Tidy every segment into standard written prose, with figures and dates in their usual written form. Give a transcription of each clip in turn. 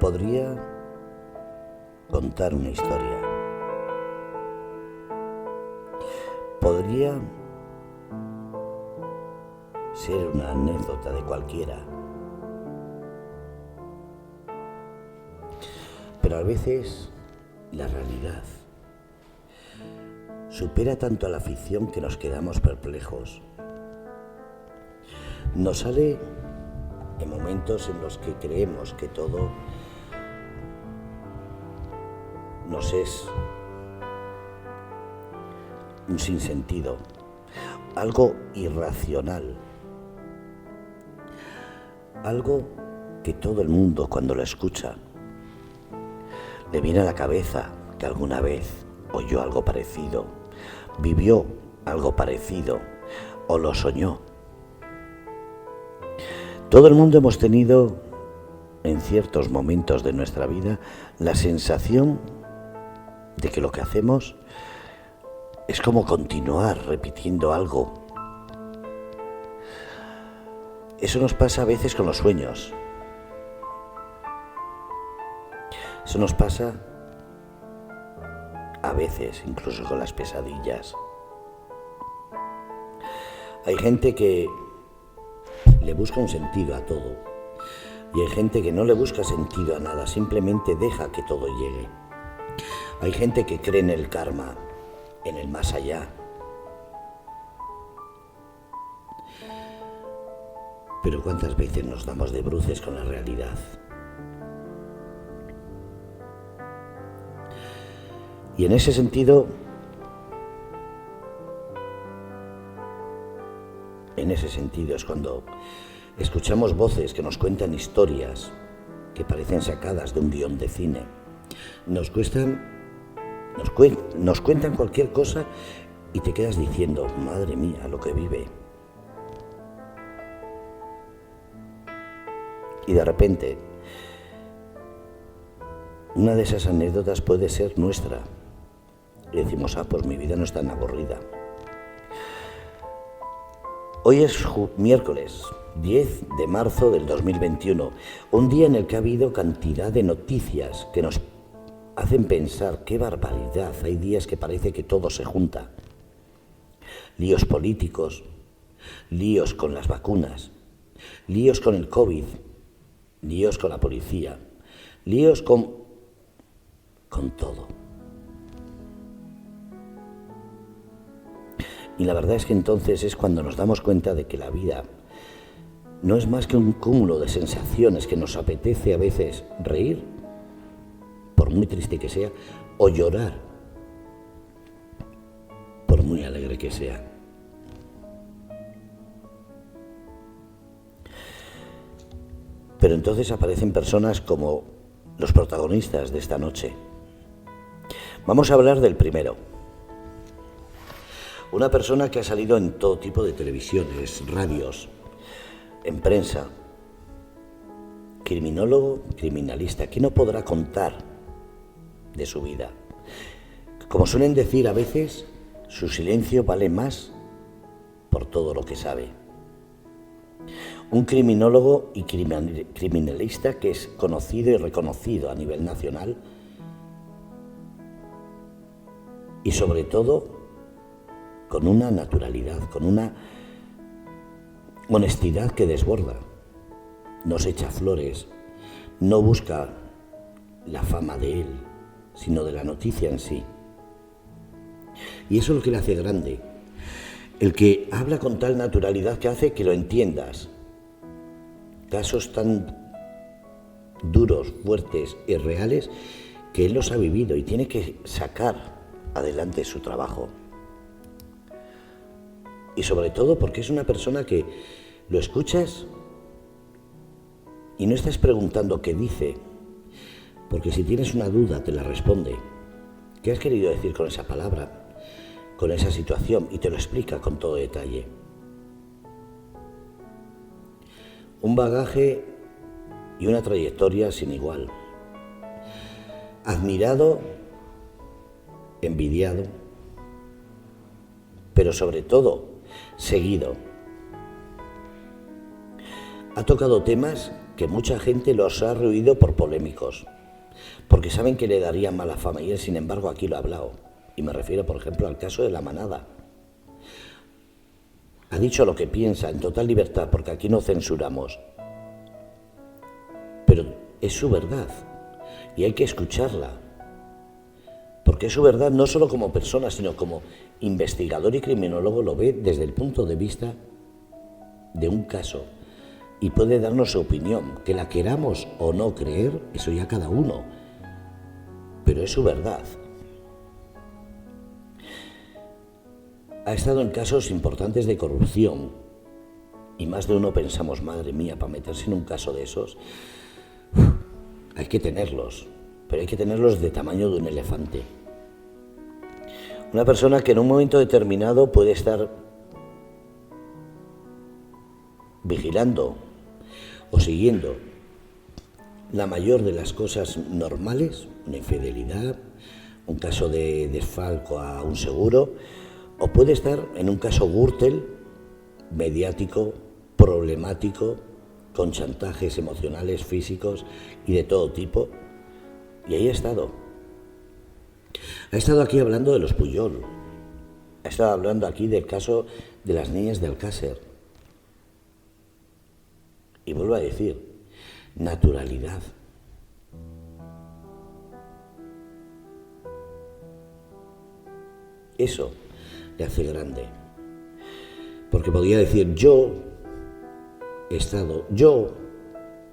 podría contar una historia. Podría ser una anécdota de cualquiera. Pero a veces la realidad supera tanto a la ficción que nos quedamos perplejos. Nos sale en momentos en los que creemos que todo nos es un sinsentido, algo irracional, algo que todo el mundo cuando lo escucha le viene a la cabeza que alguna vez oyó algo parecido, vivió algo parecido o lo soñó. Todo el mundo hemos tenido en ciertos momentos de nuestra vida la sensación de que lo que hacemos es como continuar repitiendo algo. Eso nos pasa a veces con los sueños. Eso nos pasa a veces incluso con las pesadillas. Hay gente que le busca un sentido a todo y hay gente que no le busca sentido a nada, simplemente deja que todo llegue. Hay gente que cree en el karma, en el más allá. Pero ¿cuántas veces nos damos de bruces con la realidad? Y en ese sentido, es cuando escuchamos voces que nos cuentan historias que parecen sacadas de un guión de cine. Nos cuentan cualquier cosa y te quedas diciendo, madre mía, lo que vive. Y de repente, una de esas anécdotas puede ser nuestra. Y decimos, pues mi vida no es tan aburrida. Hoy es miércoles 10 de marzo del 2021, un día en el que ha habido cantidad de noticias que nos hacen pensar, qué barbaridad, hay días que parece que todo se junta. Líos políticos, líos con las vacunas, líos con el COVID, líos con la policía, líos con todo. Y la verdad es que entonces es cuando nos damos cuenta de que la vida no es más que un cúmulo de sensaciones que nos apetece a veces reír, por muy triste que sea, o llorar, por muy alegre que sea. Pero entonces aparecen personas como los protagonistas de esta noche. Vamos a hablar del primero. Una persona que ha salido en todo tipo de televisiones, radios, en prensa. Criminólogo, criminalista. ¿Qué no podrá contar de su vida? Como suelen decir a veces, su silencio vale más por todo lo que sabe. Un criminólogo y criminalista que es conocido y reconocido a nivel nacional y sobre todo con una naturalidad, con una honestidad que desborda. No se echa flores, no busca la fama de él, sino de la noticia en sí. Y eso es lo que le hace grande. El que habla con tal naturalidad que hace que lo entiendas. Casos tan duros, fuertes y reales que él los ha vivido y tiene que sacar adelante su trabajo. Y sobre todo porque es una persona que lo escuchas y no estás preguntando qué dice, porque si tienes una duda te la responde. ¿Qué has querido decir con esa palabra, con esa situación? Y te lo explica con todo detalle. Un bagaje y una trayectoria sin igual. Admirado, envidiado, pero sobre todo seguido. Ha tocado temas que mucha gente los ha rehuido por polémicos, porque saben que le darían mala fama, y él, sin embargo, aquí lo ha hablado. Y me refiero, por ejemplo, al caso de La Manada. Ha dicho lo que piensa en total libertad, porque aquí no censuramos. Pero es su verdad y hay que escucharla, porque es su verdad no solo como persona, sino como investigador y criminólogo. Lo ve desde el punto de vista de un caso y puede darnos su opinión, que la queramos o no creer, eso ya cada uno, pero es su verdad. Ha estado en casos importantes de corrupción y más de uno pensamos, madre mía, para meterse en un caso de esos, hay que tenerlos, pero hay que tenerlos de tamaño de un elefante. Una persona que en un momento determinado puede estar vigilando o siguiendo la mayor de las cosas normales, una infidelidad, un caso de desfalco a un seguro, o puede estar en un caso Gürtel, mediático, problemático, con chantajes emocionales, físicos y de todo tipo. Y ahí ha estado. Ha estado aquí hablando de los Pujol. Ha estado hablando aquí del caso de las niñas de Alcácer. Y vuelvo a decir, naturalidad. Eso le hace grande. Porque podría decir, yo he estado, yo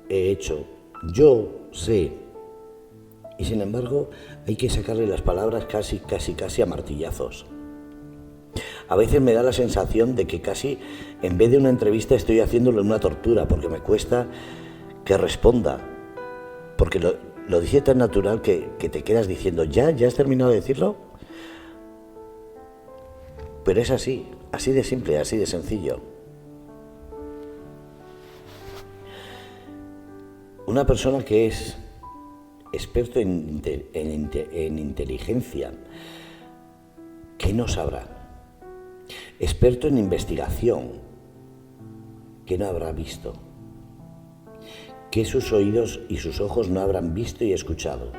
he hecho, yo sé. Y sin embargo, hay que sacarle las palabras casi a martillazos. A veces me da la sensación de que casi, en vez de una entrevista, estoy haciéndole una tortura, porque me cuesta que responda. Porque lo dice tan natural que te quedas diciendo, ¿ya has terminado de decirlo? Pero es así de simple, así de sencillo. Una persona que es experto en inteligencia, ¿qué no sabrá? Experto en investigación, ¿qué no habrá visto? ¿Qué sus oídos y sus ojos no habrán visto y escuchado?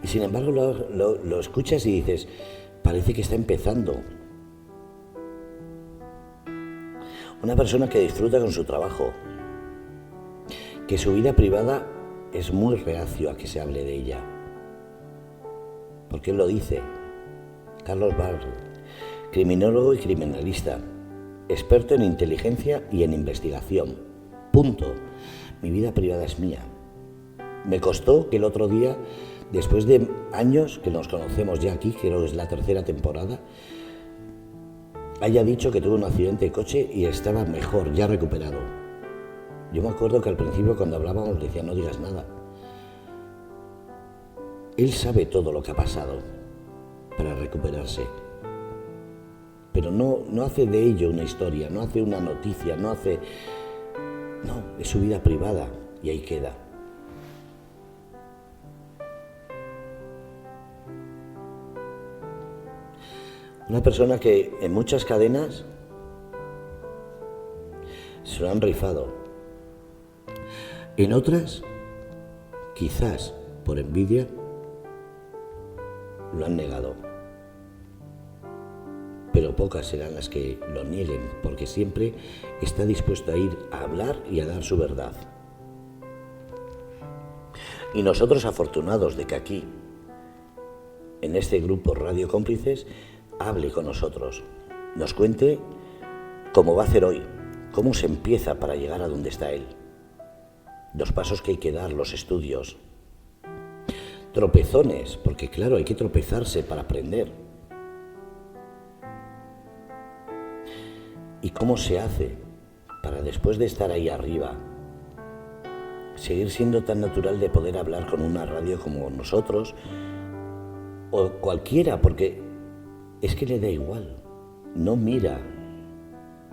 Y sin embargo lo escuchas y dices, parece que está empezando. Una persona que disfruta con su trabajo, que su vida privada es muy reacio a que se hable de ella. Porque él lo dice, Carlos Barr, criminólogo y criminalista, experto en inteligencia y en investigación. Punto. Mi vida privada es mía. Me costó que el otro día, después de años que nos conocemos ya aquí, creo que es la 3ª temporada, haya dicho que tuvo un accidente de coche y estaba mejor, ya recuperado. Yo me acuerdo que al principio cuando hablábamos le decía, no digas nada. Él sabe todo lo que ha pasado para recuperarse. Pero no hace de ello una historia, no hace una noticia, no, es su vida privada y ahí queda. Una persona que en muchas cadenas se lo han rifado. En otras, quizás por envidia, lo han negado. Pero pocas serán las que lo nieguen, porque siempre está dispuesto a ir a hablar y a dar su verdad. Y nosotros afortunados de que aquí, en este grupo Radio Cómplices, hable con nosotros, nos cuente cómo va a hacer hoy, cómo se empieza para llegar a donde está él, los pasos que hay que dar, los estudios, tropezones, porque claro, hay que tropezarse para aprender. ¿Y cómo se hace para después de estar ahí arriba, seguir siendo tan natural de poder hablar con una radio como nosotros o cualquiera? Porque es que le da igual, no mira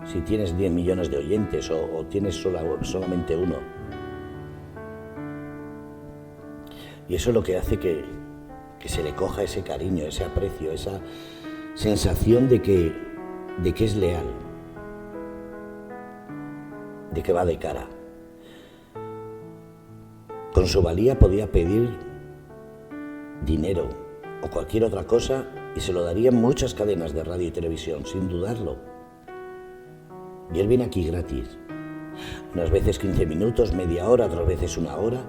si tienes 10 millones de oyentes o tienes solamente uno. Y eso es lo que hace que se le coja ese cariño, ese aprecio, esa sensación de que es leal. de que va de cara. Con su valía podía pedir dinero o cualquier otra cosa y se lo darían muchas cadenas de radio y televisión, sin dudarlo. Y él viene aquí gratis. Unas veces 15 minutos, media hora, otras veces una hora,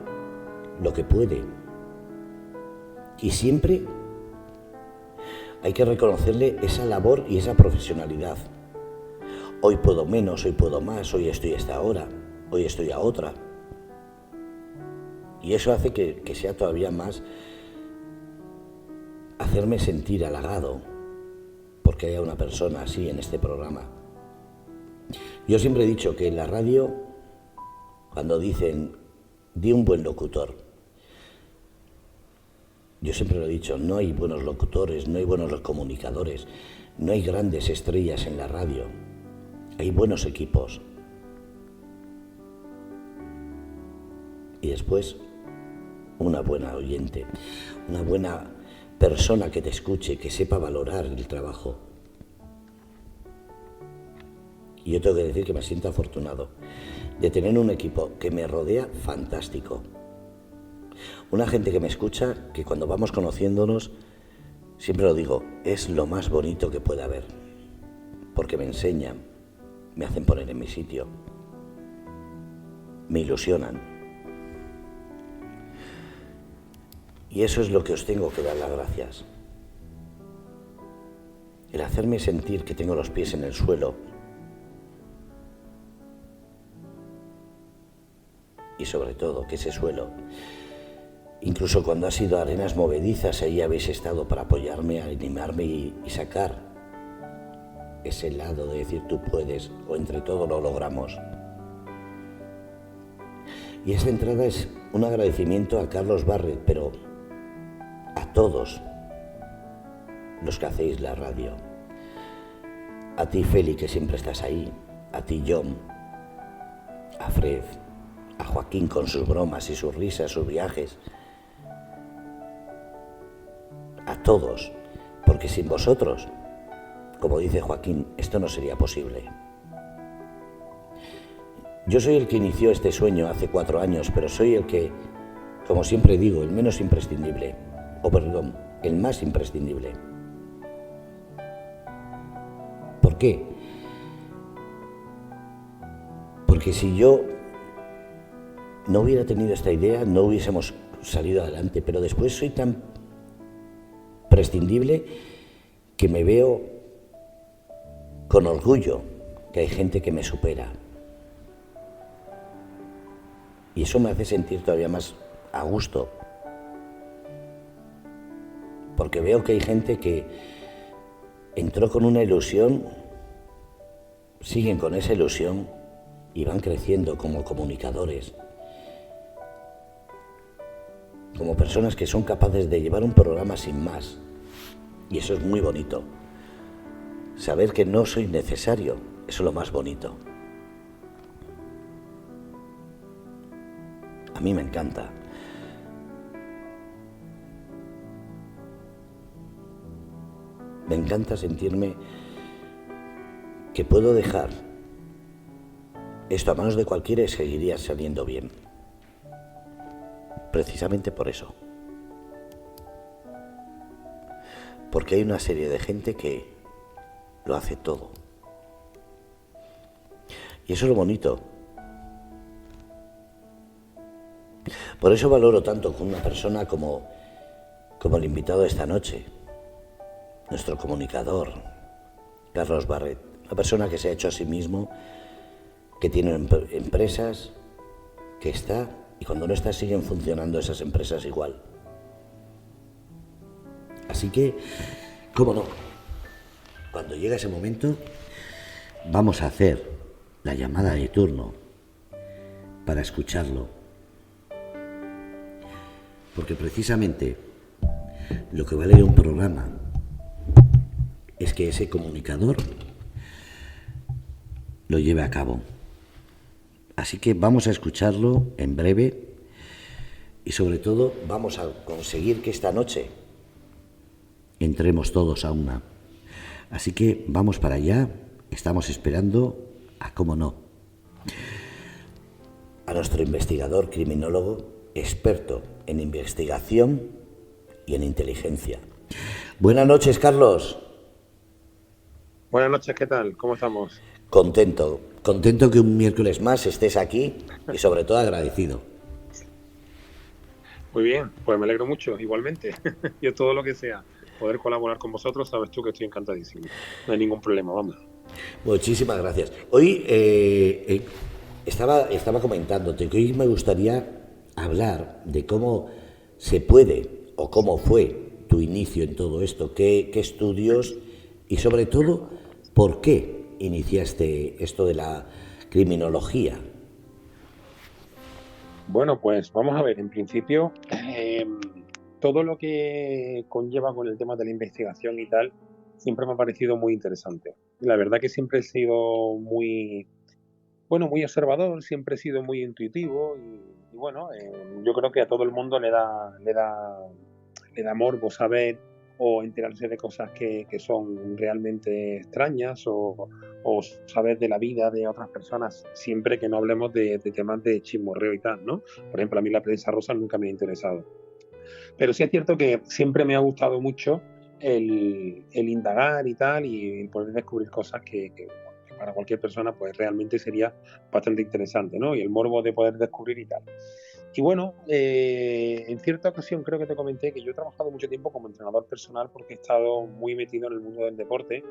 lo que puede. Y siempre hay que reconocerle esa labor y esa profesionalidad. Hoy puedo menos, hoy puedo más, hoy estoy a esta hora, hoy estoy a otra. Y eso hace que sea todavía más hacerme sentir halagado porque haya una persona así en este programa. Yo siempre he dicho que en la radio, cuando dicen, di un buen locutor, yo siempre lo he dicho, no hay buenos locutores, no hay buenos comunicadores, no hay grandes estrellas en la radio, hay buenos equipos. Y después, una buena oyente, una buena persona que te escuche, que sepa valorar el trabajo. Y yo tengo que decir que me siento afortunado de tener un equipo que me rodea fantástico. Una gente que me escucha, que cuando vamos conociéndonos, siempre lo digo, es lo más bonito que puede haber. Porque me enseñan, me hacen poner en mi sitio, me ilusionan. Y eso es lo que os tengo que dar las gracias. El hacerme sentir que tengo los pies en el suelo. Y sobre todo, que ese suelo, incluso cuando ha sido arenas movedizas, ahí habéis estado para apoyarme, animarme y sacar ese lado de decir tú puedes, o entre todos lo logramos. Y esta entrada es un agradecimiento a Carlos Barret, pero a todos los que hacéis la radio. A ti, Feli, que siempre estás ahí. A ti, John. A Fred. A Joaquín con sus bromas y sus risas, sus viajes. A todos. Porque sin vosotros, como dice Joaquín, esto no sería posible. Yo soy el que inició este sueño hace 4 años, pero soy el que, como siempre digo, el menos imprescindible. O perdón, el más imprescindible. ¿Por qué? Porque si yo no hubiera tenido esta idea, no hubiésemos salido adelante, pero después soy tan prescindible que me veo con orgullo que hay gente que me supera. Y eso me hace sentir todavía más a gusto. Porque veo que hay gente que entró con una ilusión, siguen con esa ilusión y van creciendo como comunicadores, como personas que son capaces de llevar un programa sin más. Y eso es muy bonito. Saber que no soy necesario, eso es lo más bonito. A mí me encanta. Me encanta sentirme que puedo dejar esto a manos de cualquiera y seguiría saliendo bien. Precisamente por eso. Porque hay una serie de gente que lo hace todo. Y eso es lo bonito. Por eso valoro tanto con una persona como el invitado de esta noche. Nuestro comunicador, Carlos Barret, una persona que se ha hecho a sí mismo, que tiene empresas, que está, y cuando no está siguen funcionando esas empresas igual. Así que, cómo no, cuando llega ese momento, vamos a hacer la llamada de turno para escucharlo. Porque precisamente lo que vale de un programa es que ese comunicador lo lleve a cabo. Así que vamos a escucharlo en breve y sobre todo vamos a conseguir que esta noche entremos todos a una. Así que vamos para allá, estamos esperando a cómo no. nuestro investigador criminólogo, experto en investigación y en inteligencia. Buenas noches, Carlos. Buenas noches, ¿qué tal? ¿Cómo estamos? Contento que un miércoles más estés aquí y sobre todo agradecido. Muy bien, pues me alegro mucho, igualmente. Yo todo lo que sea poder colaborar con vosotros, sabes tú que estoy encantadísimo. No hay ningún problema, vamos. Muchísimas gracias. Hoy estaba comentándote que hoy me gustaría hablar de cómo se puede o cómo fue tu inicio en todo esto, qué estudios y sobre todo por qué iniciaste esto de la criminología. Bueno, pues vamos a ver, en principio, todo lo que conlleva con el tema de la investigación y tal, siempre me ha parecido muy interesante. La verdad que siempre he sido muy, bueno, muy observador, siempre he sido muy intuitivo y bueno, yo creo que a todo el mundo le da morbo saber o enterarse de cosas que son realmente extrañas o saber de la vida de otras personas, siempre que no hablemos de temas de chismorreo y tal, ¿no? Por ejemplo, a mí la prensa rosa nunca me ha interesado. Pero sí es cierto que siempre me ha gustado mucho el indagar y tal y poder descubrir cosas que para cualquier persona pues realmente sería bastante interesante, ¿no? Y el morbo de poder descubrir y tal. Y bueno, en cierta ocasión creo que te comenté que yo he trabajado mucho tiempo como entrenador personal porque he estado muy metido en el mundo del deporte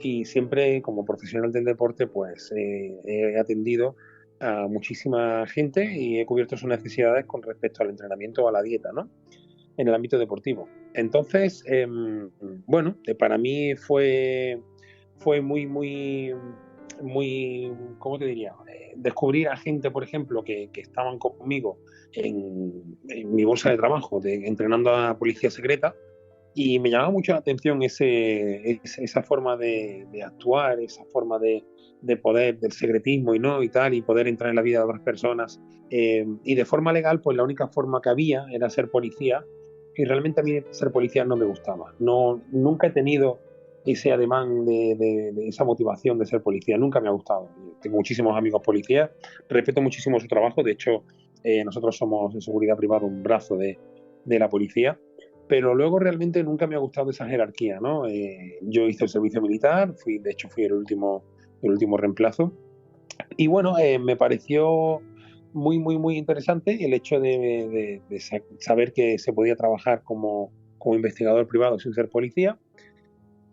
y siempre como profesional del deporte pues he atendido a muchísima gente y he cubierto sus necesidades con respecto al entrenamiento o a la dieta, ¿no? En el ámbito deportivo. Entonces, bueno, para mí fue muy, ¿cómo te diría? Descubrir a gente, por ejemplo, que estaban conmigo en mi bolsa de trabajo, entrenando a policía secreta, y me llamaba mucho la atención esa forma de actuar, esa forma de poder, del secretismo y no y tal, y poder entrar en la vida de otras personas. Y de forma legal, pues la única forma que había era ser policía, y realmente a mí ser policía no me gustaba. No, nunca he tenido ese ademán de esa motivación de ser policía, nunca me ha gustado. Tengo muchísimos amigos policías, respeto muchísimo su trabajo, de hecho, nosotros somos en seguridad privada un brazo de la policía, pero luego realmente nunca me ha gustado esa jerarquía, ¿no? Yo hice el servicio militar, de hecho fui el último reemplazo, y bueno, me pareció muy interesante el hecho de saber que se podía trabajar como investigador privado sin ser policía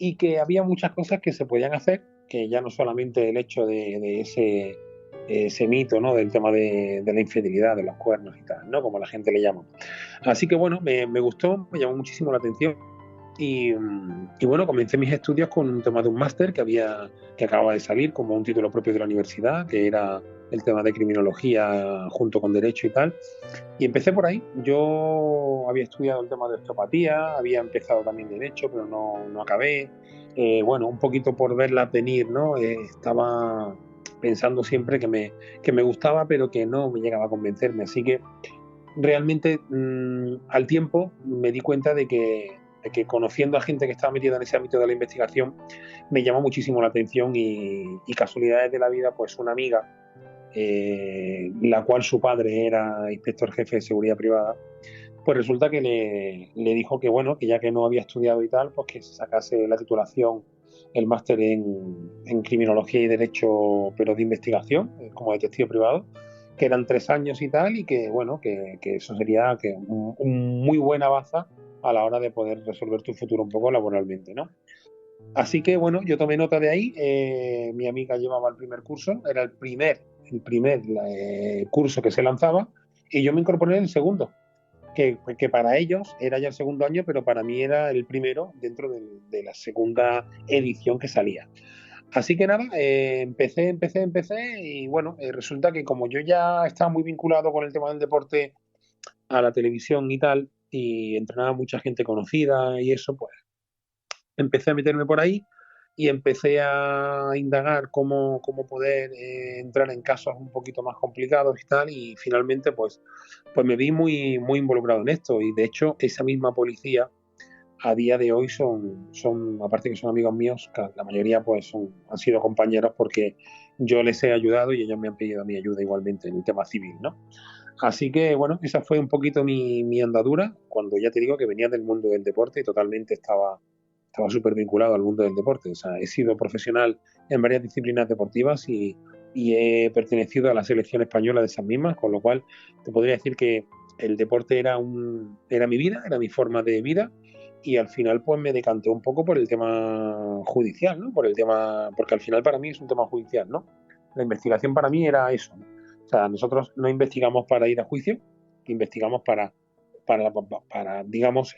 y que había muchas cosas que se podían hacer, que ya no solamente el hecho de ese mito, ¿no? Del tema de la infidelidad, de los cuernos y tal, ¿no? Como la gente le llama. Así que bueno, me gustó, me llamó muchísimo la atención y bueno, comencé mis estudios con un tema de un máster que acababa de salir como un título propio de la universidad, que era el tema de criminología junto con derecho y tal. Y empecé por ahí. Yo había estudiado el tema de osteopatía, había empezado también derecho, pero no acabé. Bueno, un poquito por verlas venir, ¿no? Estaba pensando siempre que me gustaba, pero que no me llegaba a convencerme. Así que realmente al tiempo me di cuenta de que conociendo a gente que estaba metida en ese ámbito de la investigación me llamó muchísimo la atención y casualidades de la vida, pues una amiga, la cual su padre era inspector jefe de seguridad privada, pues resulta que le dijo que bueno, que ya que no había estudiado y tal, pues que se sacase la titulación, el máster en criminología y derecho, pero de investigación, como detective privado, que eran 3 años y tal, y que bueno, que eso sería que un muy buena baza a la hora de poder resolver tu futuro un poco laboralmente, ¿no? Así que bueno, yo tomé nota de ahí, mi amiga llevaba el primer curso, era el primer curso que se lanzaba, y yo me incorporé en el segundo, que para ellos era ya el segundo año, pero para mí era el primero dentro de la segunda edición que salía. Así que nada, empecé y bueno, resulta que como yo ya estaba muy vinculado con el tema del deporte a la televisión y tal, y entrenaba a mucha gente conocida y eso, pues empecé a meterme por ahí y empecé a indagar cómo poder entrar en casos un poquito más complicados y tal, y finalmente pues me vi muy involucrado en esto, y de hecho esa misma policía a día de hoy aparte que son amigos míos, la mayoría pues han sido compañeros porque yo les he ayudado y ellos me han pedido mi ayuda igualmente en el tema civil, ¿no? Así que, bueno, esa fue un poquito mi andadura, cuando ya te digo que venía del mundo del deporte y totalmente estaba súper vinculado al mundo del deporte. O sea, he sido profesional en varias disciplinas deportivas y he pertenecido a la selección española de esas mismas, con lo cual te podría decir que el deporte era mi vida, era mi forma de vida, y al final pues me decanté un poco por el tema judicial, ¿no? Porque al final para mí es un tema judicial, ¿no? La investigación para mí era eso, ¿no? O sea, nosotros no investigamos para ir a juicio, investigamos para digamos,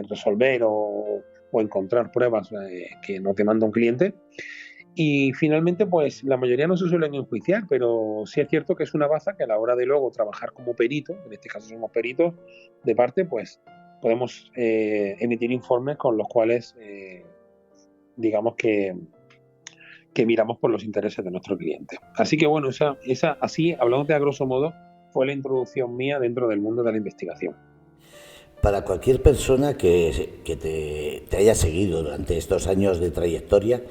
resolver o encontrar pruebas que nos demanda un cliente. Y finalmente, pues la mayoría no se suelen enjuiciar, pero sí es cierto que es una baza que a la hora de luego trabajar como perito, en este caso somos peritos de parte, pues podemos emitir informes con los cuales, digamos que miramos por los intereses de nuestro cliente. Así que bueno, así, hablando de a grosso modo, fue la introducción mía dentro del mundo de la investigación. Para cualquier persona que te haya seguido durante estos años de trayectoria,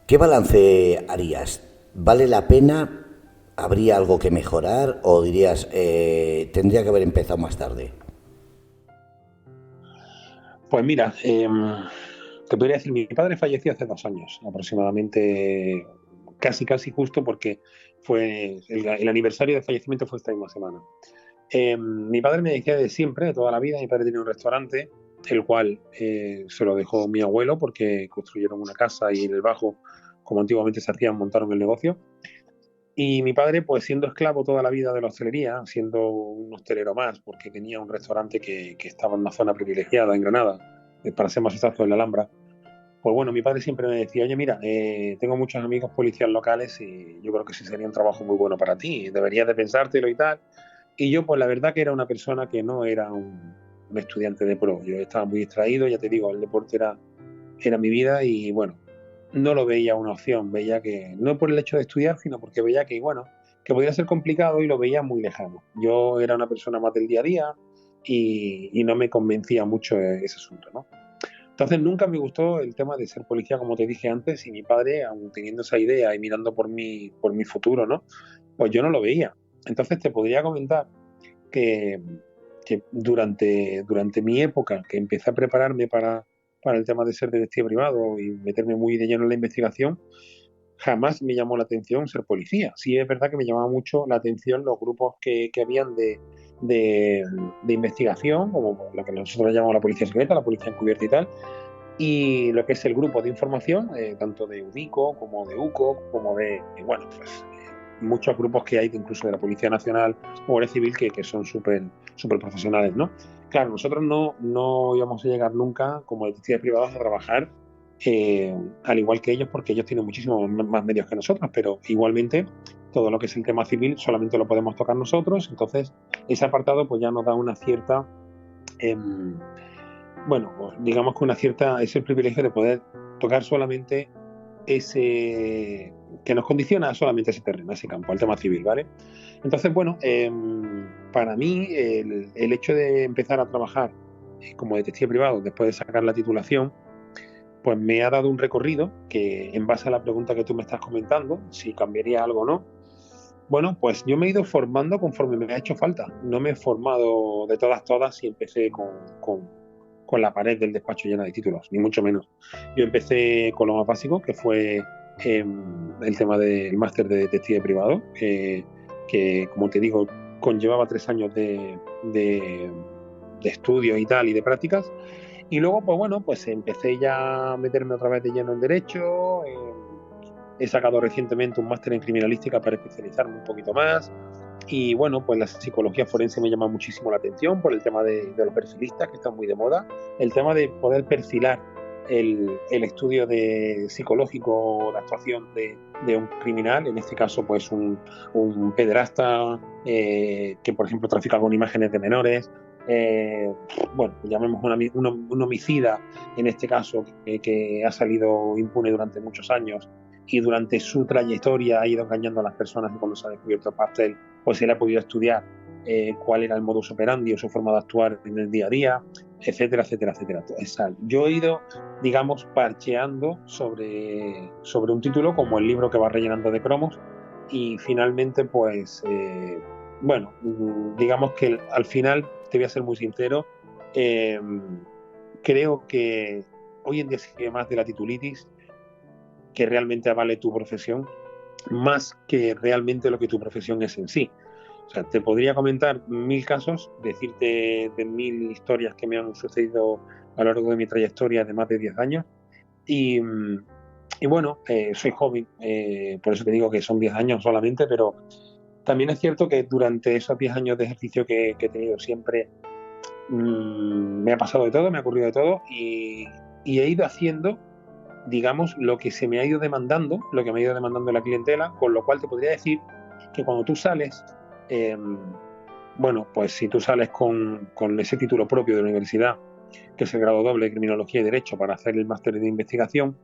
¿qué balance harías? ¿Vale la pena? ¿Habría algo que mejorar? ¿O dirías, tendría que haber empezado más tarde? Pues mira, te podría decir, mi padre falleció hace 2 años, aproximadamente, casi justo, porque fue el aniversario de fallecimiento fue esta misma semana. Mi padre me decía de siempre, de toda la vida, mi padre tenía un restaurante, el cual se lo dejó mi abuelo porque construyeron una casa y en el bajo, como antiguamente se hacía, montaron el negocio. Y mi padre, pues siendo esclavo toda la vida de la hostelería, siendo un hostelero más, porque tenía un restaurante que estaba en una zona privilegiada en Granada, para ser más exacto, en la Alhambra. Pues bueno, mi padre siempre me decía, oye, mira, tengo muchos amigos policías locales y yo creo que sí sería un trabajo muy bueno para ti, deberías de pensártelo y tal. Y yo, pues la verdad que era una persona que no era un estudiante de pro. Yo estaba muy distraído, ya te digo, el deporte era mi vida y bueno, no lo veía una opción. Veía que, no por el hecho de estudiar, sino porque veía que, bueno, que podía ser complicado y lo veía muy lejano. Yo era una persona más del día a día y no me convencía mucho ese asunto, ¿no? Entonces nunca me gustó el tema de ser policía, como te dije antes, y mi padre, aun teniendo esa idea y mirando por mi futuro, ¿no? Pues yo no lo veía. Entonces te podría comentar que, que durante mi época, que empecé a prepararme para el tema de ser detective privado y meterme muy de lleno en la investigación, jamás me llamó la atención ser policía. Sí es verdad que me llamaba mucho la atención los grupos que habían de investigación, como lo que nosotros llamamos la policía secreta, la policía encubierta y tal, y lo que es el grupo de información, tanto de UDICO como de UCO, como de, bueno, pues muchos grupos que hay, incluso de la Policía Nacional o Guardia Civil, que son súper profesionales, ¿no? Claro, nosotros no íbamos a llegar nunca como detectives privados a trabajar al igual que ellos, porque ellos tienen muchísimos más medios que nosotros, pero igualmente todo lo que es el tema civil solamente lo podemos tocar nosotros, entonces ese apartado pues ya nos da una cierta, bueno, pues digamos que es el privilegio de poder tocar solamente ese que nos condiciona solamente ese terreno, ese campo, el tema civil, ¿vale? Entonces, bueno, para mí el hecho de empezar a trabajar como detective privado después de sacar la titulación, pues me ha dado un recorrido que, en base a la pregunta que tú me estás comentando, si cambiaría algo o no, bueno, pues yo me he ido formando conforme me ha hecho falta. No me he formado de todas y empecé con la pared del despacho llena de títulos, ni mucho menos. Yo empecé con lo más básico, que fue el tema del máster de detective privado, que, como te digo, conllevaba 3 años de estudio y tal, y de prácticas. Y luego, pues bueno, pues empecé ya a meterme otra vez de lleno en Derecho. He sacado recientemente un máster en Criminalística para especializarme un poquito más. Y bueno, pues la psicología forense me llama muchísimo la atención por el tema de los perfilistas, que están muy de moda. El tema de poder perfilar el estudio psicológico de actuación de un criminal, en este caso pues un pederasta que por ejemplo trafica con imágenes de menores, bueno, llamemos un homicida en este caso que ha salido impune durante muchos años y durante su trayectoria ha ido engañando a las personas y cuando se ha descubierto el pastel, pues él ha podido estudiar cuál era el modus operandi o su forma de actuar en el día a día. etcétera, etcétera, etcétera. Yo he ido, digamos, parcheando sobre un título como el libro que va rellenando de cromos y finalmente, pues, bueno, digamos que al final, te voy a ser muy sincero, eh, creo que hoy en día se ve más de la titulitis que realmente avale tu profesión, más que realmente lo que tu profesión es en sí. O sea, te podría comentar 1000 casos, decirte de 1000 historias que me han sucedido a lo largo de mi trayectoria de más de 10 años. Y, y bueno, soy joven, por eso te digo que son 10 años solamente, pero también es cierto que durante esos 10 años de ejercicio que he tenido siempre, me ha pasado de todo, me ha ocurrido de todo y he ido haciendo, digamos, lo que se me ha ido demandando, lo que me ha ido demandando la clientela, con lo cual te podría decir que cuando tú sales, eh, bueno, pues si tú sales con ese título propio de la universidad, que es el grado doble de Criminología y Derecho para hacer el máster de investigación,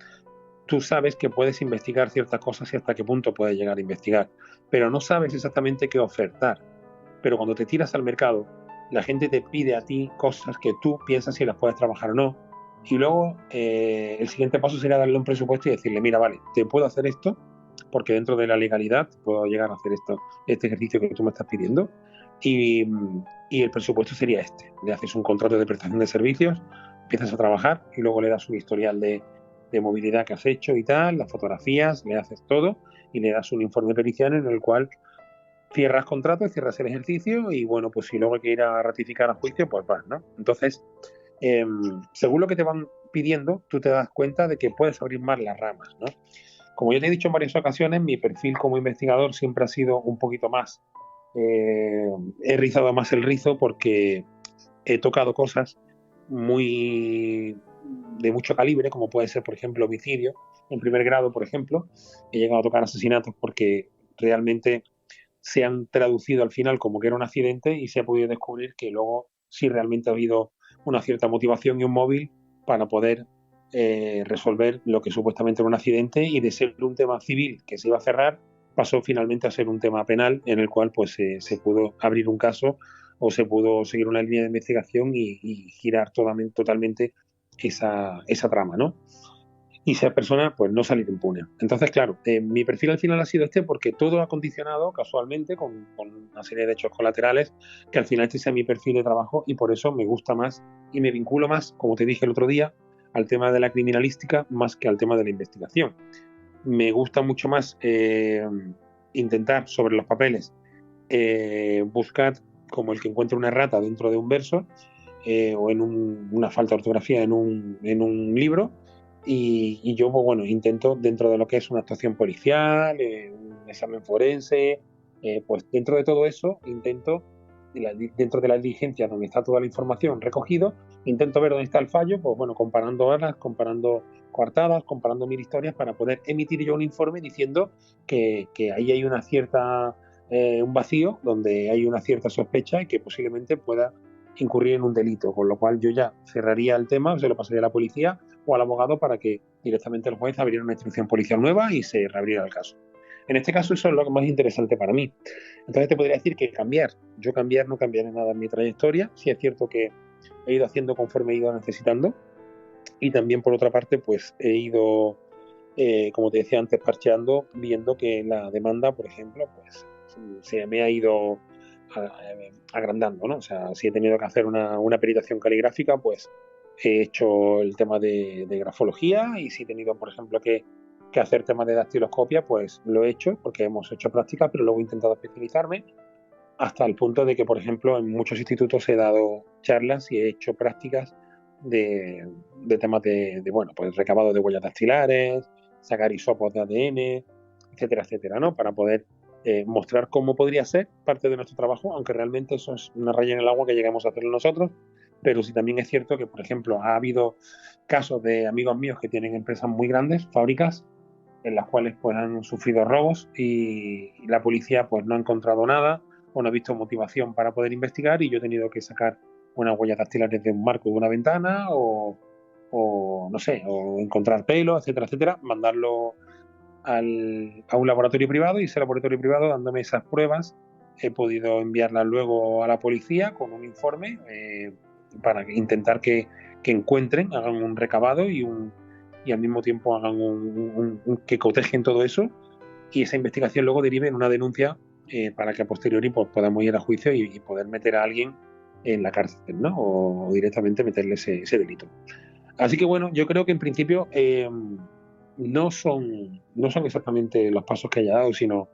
tú sabes que puedes investigar ciertas cosas y hasta qué punto puedes llegar a investigar, pero no sabes exactamente qué ofertar. Pero cuando te tiras al mercado, la gente te pide a ti cosas que tú piensas si las puedes trabajar o no, y luego el siguiente paso sería darle un presupuesto y decirle, mira, vale, te puedo hacer esto, porque dentro de la legalidad puedo llegar a hacer este ejercicio que tú me estás pidiendo, y, y el presupuesto sería este. Le haces un contrato de prestación de servicios, empiezas a trabajar y luego le das un historial de movilidad que has hecho y tal, las fotografías, le haces todo y le das un informe pericial en el cual cierras contrato, cierras el ejercicio y bueno, pues si luego hay que ir a ratificar a juicio, pues vas, ¿no? Entonces, según lo que te van pidiendo, tú te das cuenta de que puedes abrir más las ramas, ¿no? Como yo te he dicho en varias ocasiones, mi perfil como investigador siempre ha sido un poquito más, he rizado más el rizo porque he tocado cosas muy de mucho calibre, como puede ser, por ejemplo, homicidio en primer grado, por ejemplo. He llegado a tocar asesinatos porque realmente se han traducido al final como que era un accidente y se ha podido descubrir que luego sí realmente ha habido una cierta motivación y un móvil para poder resolver lo que supuestamente era un accidente y de ser un tema civil que se iba a cerrar pasó finalmente a ser un tema penal en el cual pues se pudo abrir un caso o se pudo seguir una línea de investigación y girar totalmente esa trama, ¿no? Y esa persona pues no salir impune. Entonces, claro, mi perfil al final ha sido este porque todo ha condicionado casualmente con una serie de hechos colaterales que al final este sea mi perfil de trabajo y por eso me gusta más y me vinculo más, como te dije el otro día, al tema de la criminalística más que al tema de la investigación. Me gusta mucho más intentar sobre los papeles buscar como el que encuentra una errata dentro de un verso o en una falta de ortografía en un libro y yo, pues bueno, intento dentro de lo que es una actuación policial, un examen forense, pues dentro de todo eso intento, dentro de la diligencia donde está toda la información recogido, intento ver dónde está el fallo, pues bueno, comparando horas, comparando coartadas, comparando mil historias para poder emitir yo un informe diciendo que ahí hay una cierta, un vacío donde hay una cierta sospecha y que posiblemente pueda incurrir en un delito, con lo cual yo ya cerraría el tema, se lo pasaría a la policía o al abogado para que directamente el juez abriera una instrucción policial nueva y se reabriera el caso. En este caso eso es lo más interesante para mí. Entonces te podría decir que yo cambiar no cambiaré nada en mi trayectoria, sí es cierto que he ido haciendo conforme he ido necesitando y también por otra parte pues he ido, como te decía antes, parcheando, viendo que la demanda, por ejemplo, pues se me ha ido agrandando, ¿no? O sea, si he tenido que hacer una peritación caligráfica, pues he hecho el tema de grafología y si he tenido, por ejemplo, que hacer temas de dactiloscopia, pues lo he hecho porque hemos hecho prácticas, pero luego he intentado especializarme hasta el punto de que, por ejemplo, en muchos institutos he dado charlas y he hecho prácticas de temas bueno, pues recabado de huellas dactilares, sacar hisopos de ADN, etcétera, etcétera, ¿no? Para poder mostrar cómo podría ser parte de nuestro trabajo, aunque realmente eso es una raya en el agua que llegamos a hacerlo nosotros, pero sí también es cierto que, por ejemplo, ha habido casos de amigos míos que tienen empresas muy grandes, fábricas, en las cuales pues han sufrido robos y la policía pues no ha encontrado nada o no ha visto motivación para poder investigar y yo he tenido que sacar unas huellas dactilares de un marco de una ventana o no sé, o encontrar pelo, etcétera, etcétera, mandarlo a un laboratorio privado y ese laboratorio privado dándome esas pruebas he podido enviarlas luego a la policía con un informe para intentar que encuentren, hagan un recabado y al mismo tiempo hagan que cotejen todo eso, y esa investigación luego derive en una denuncia para que a posteriori pues, podamos ir a juicio y poder meter a alguien en la cárcel, ¿no? O directamente meterle ese delito. Así que bueno, yo creo que en principio no son exactamente los pasos que haya dado, sino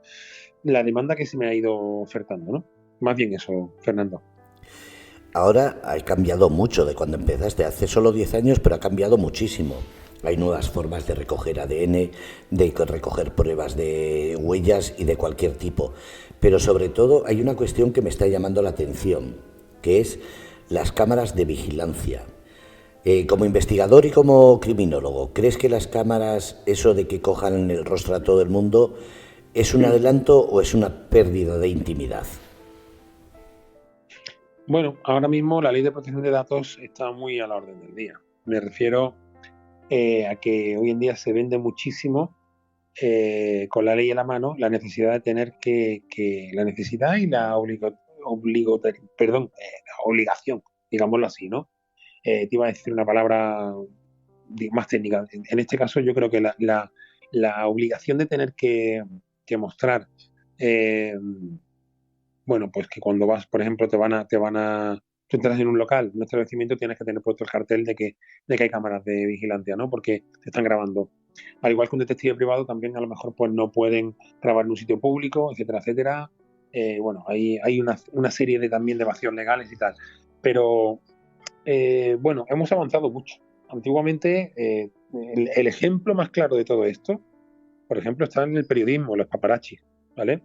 la demanda que se me ha ido ofertando, ¿no? Más bien eso, Fernando. Ahora ha cambiado mucho de cuando empezaste, hace solo 10 años, pero ha cambiado muchísimo. Hay nuevas formas de recoger ADN, de recoger pruebas de huellas y de cualquier tipo. Pero sobre todo hay una cuestión que me está llamando la atención, que es las cámaras de vigilancia. Como investigador y como criminólogo, ¿crees que las cámaras, eso de que cojan el rostro a todo el mundo, es un adelanto o es una pérdida de intimidad? Bueno, ahora mismo la ley de protección de datos está muy a la orden del día. Me refiero a que hoy en día se vende muchísimo con la ley en la mano la necesidad de tener la necesidad y la obligación, digámoslo así, ¿no? Te iba a decir una palabra más técnica. En este caso yo creo que la obligación de tener que mostrar bueno, pues que cuando vas, por ejemplo, tú entras en un local, un establecimiento, tienes que tener puesto el cartel de que hay cámaras de vigilancia, ¿no? Porque te están grabando. Al igual que un detective privado, también a lo mejor pues no pueden grabar en un sitio público, etcétera, etcétera. Bueno, hay una serie también de vacíos legales y tal. Pero, bueno, hemos avanzado mucho. Antiguamente, el ejemplo más claro de todo esto, por ejemplo, está en el periodismo, los paparazzis, ¿vale?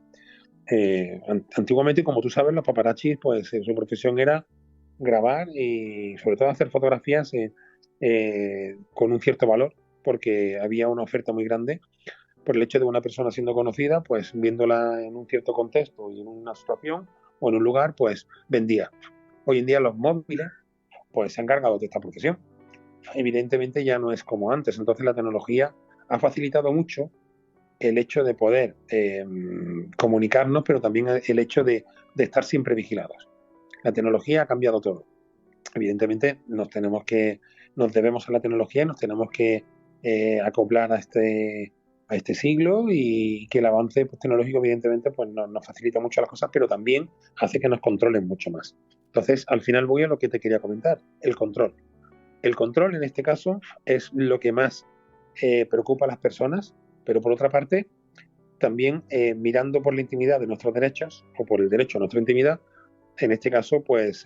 Antiguamente, como tú sabes, los paparazzis, pues su profesión era grabar y sobre todo hacer fotografías con un cierto valor, porque había una oferta muy grande por el hecho de una persona siendo conocida, pues viéndola en un cierto contexto y en una situación o en un lugar, pues vendía. Hoy en día los móviles, pues se han cargado de esta profesión. Evidentemente ya no es como antes, entonces la tecnología ha facilitado mucho el hecho de poder comunicarnos, pero también el hecho de estar siempre vigilados. La tecnología ha cambiado todo. Evidentemente nos debemos a la tecnología y nos tenemos que acoplar a este siglo, y que el avance tecnológico evidentemente pues nos facilita mucho las cosas, pero también hace que nos controlen mucho más. Entonces, al final voy a lo que te quería comentar, el control. El control en este caso es lo que más preocupa a las personas, pero por otra parte, también mirando por la intimidad de nuestros derechos o por el derecho a nuestra intimidad, en este caso, pues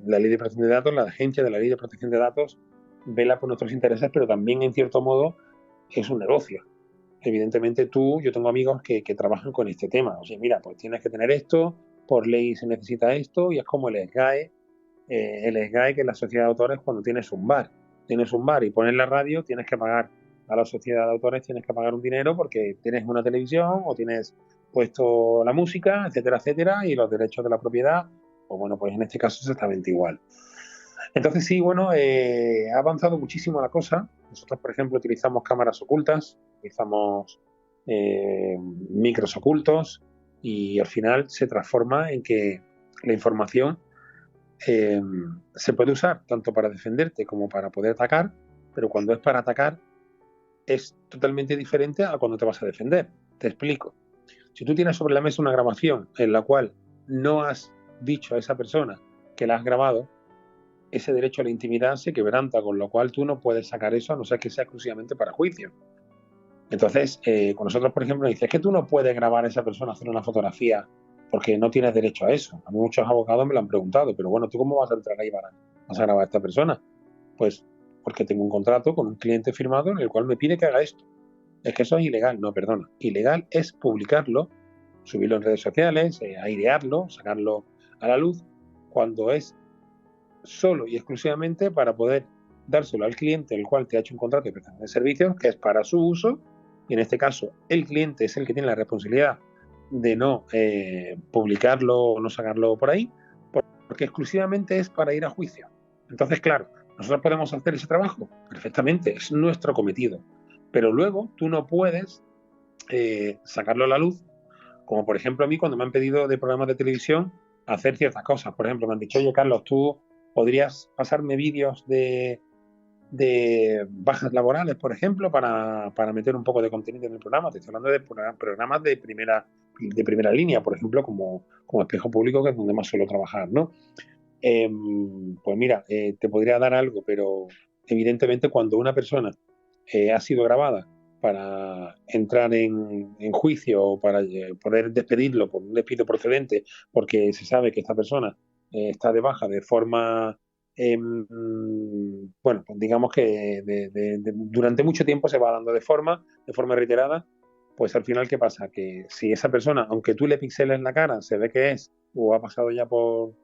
la ley de protección de datos, la agencia de la ley de protección de datos vela por nuestros intereses, pero también en cierto modo es un negocio. Evidentemente yo tengo amigos que trabajan con este tema. O sea, mira, pues tienes que tener esto, por ley se necesita esto, y es como el SGAE, que es la sociedad de autores, cuando tienes un bar. Tienes un bar y pones la radio, tienes que pagar a la sociedad de autores, tienes que pagar un dinero porque tienes una televisión o tienes puesto la música, etcétera, etcétera, y los derechos de la propiedad, pues bueno, pues en este caso es exactamente igual. Entonces sí, bueno, ha avanzado muchísimo la cosa. Nosotros, por ejemplo, utilizamos cámaras ocultas, utilizamos micros ocultos, y al final se transforma en que la información se puede usar tanto para defenderte como para poder atacar, pero cuando es para atacar es totalmente diferente a cuando te vas a defender. Te explico. Si tú tienes sobre la mesa una grabación en la cual no has dicho a esa persona que la has grabado, ese derecho a la intimidad se quebranta, con lo cual tú no puedes sacar eso a no ser que sea exclusivamente para juicio. Entonces, con nosotros, por ejemplo, dices que tú no puedes grabar a esa persona, hacer una fotografía, porque no tienes derecho a eso. A mí muchos abogados me lo han preguntado, pero bueno, ¿tú cómo vas a entrar ahí vas a grabar a esta persona? Pues porque tengo un contrato con un cliente firmado en el cual me pide que haga esto. Es que eso es ilegal. No, perdona. Ilegal es publicarlo, subirlo en redes sociales, airearlo, sacarlo a la luz, cuando es solo y exclusivamente para poder dárselo al cliente, el cual te ha hecho un contrato de prestación de servicios, que es para su uso, y en este caso el cliente es el que tiene la responsabilidad de no publicarlo o no sacarlo por ahí, porque exclusivamente es para ir a juicio. Entonces, claro, nosotros podemos hacer ese trabajo perfectamente, es nuestro cometido, pero luego tú no puedes sacarlo a la luz, como por ejemplo a mí cuando me han pedido de programas de televisión hacer ciertas cosas. Por ejemplo, me han dicho, oye Carlos, tú ¿Podrías pasarme vídeos de bajas laborales, por ejemplo, para meter un poco de contenido en el programa? Te estoy hablando de programas de primera línea, por ejemplo, como Espejo Público, que es donde más suelo trabajar, ¿no? Pues mira, te podría dar algo, pero evidentemente cuando una persona ha sido grabada para entrar en juicio o para poder despedirlo por un despido procedente, porque se sabe que esta persona está de baja de forma, bueno, pues digamos que durante mucho tiempo se va dando de forma reiterada, pues al final, ¿qué pasa? Que si esa persona, aunque tú le pixeles la cara, se ve que es o ha pasado ya por,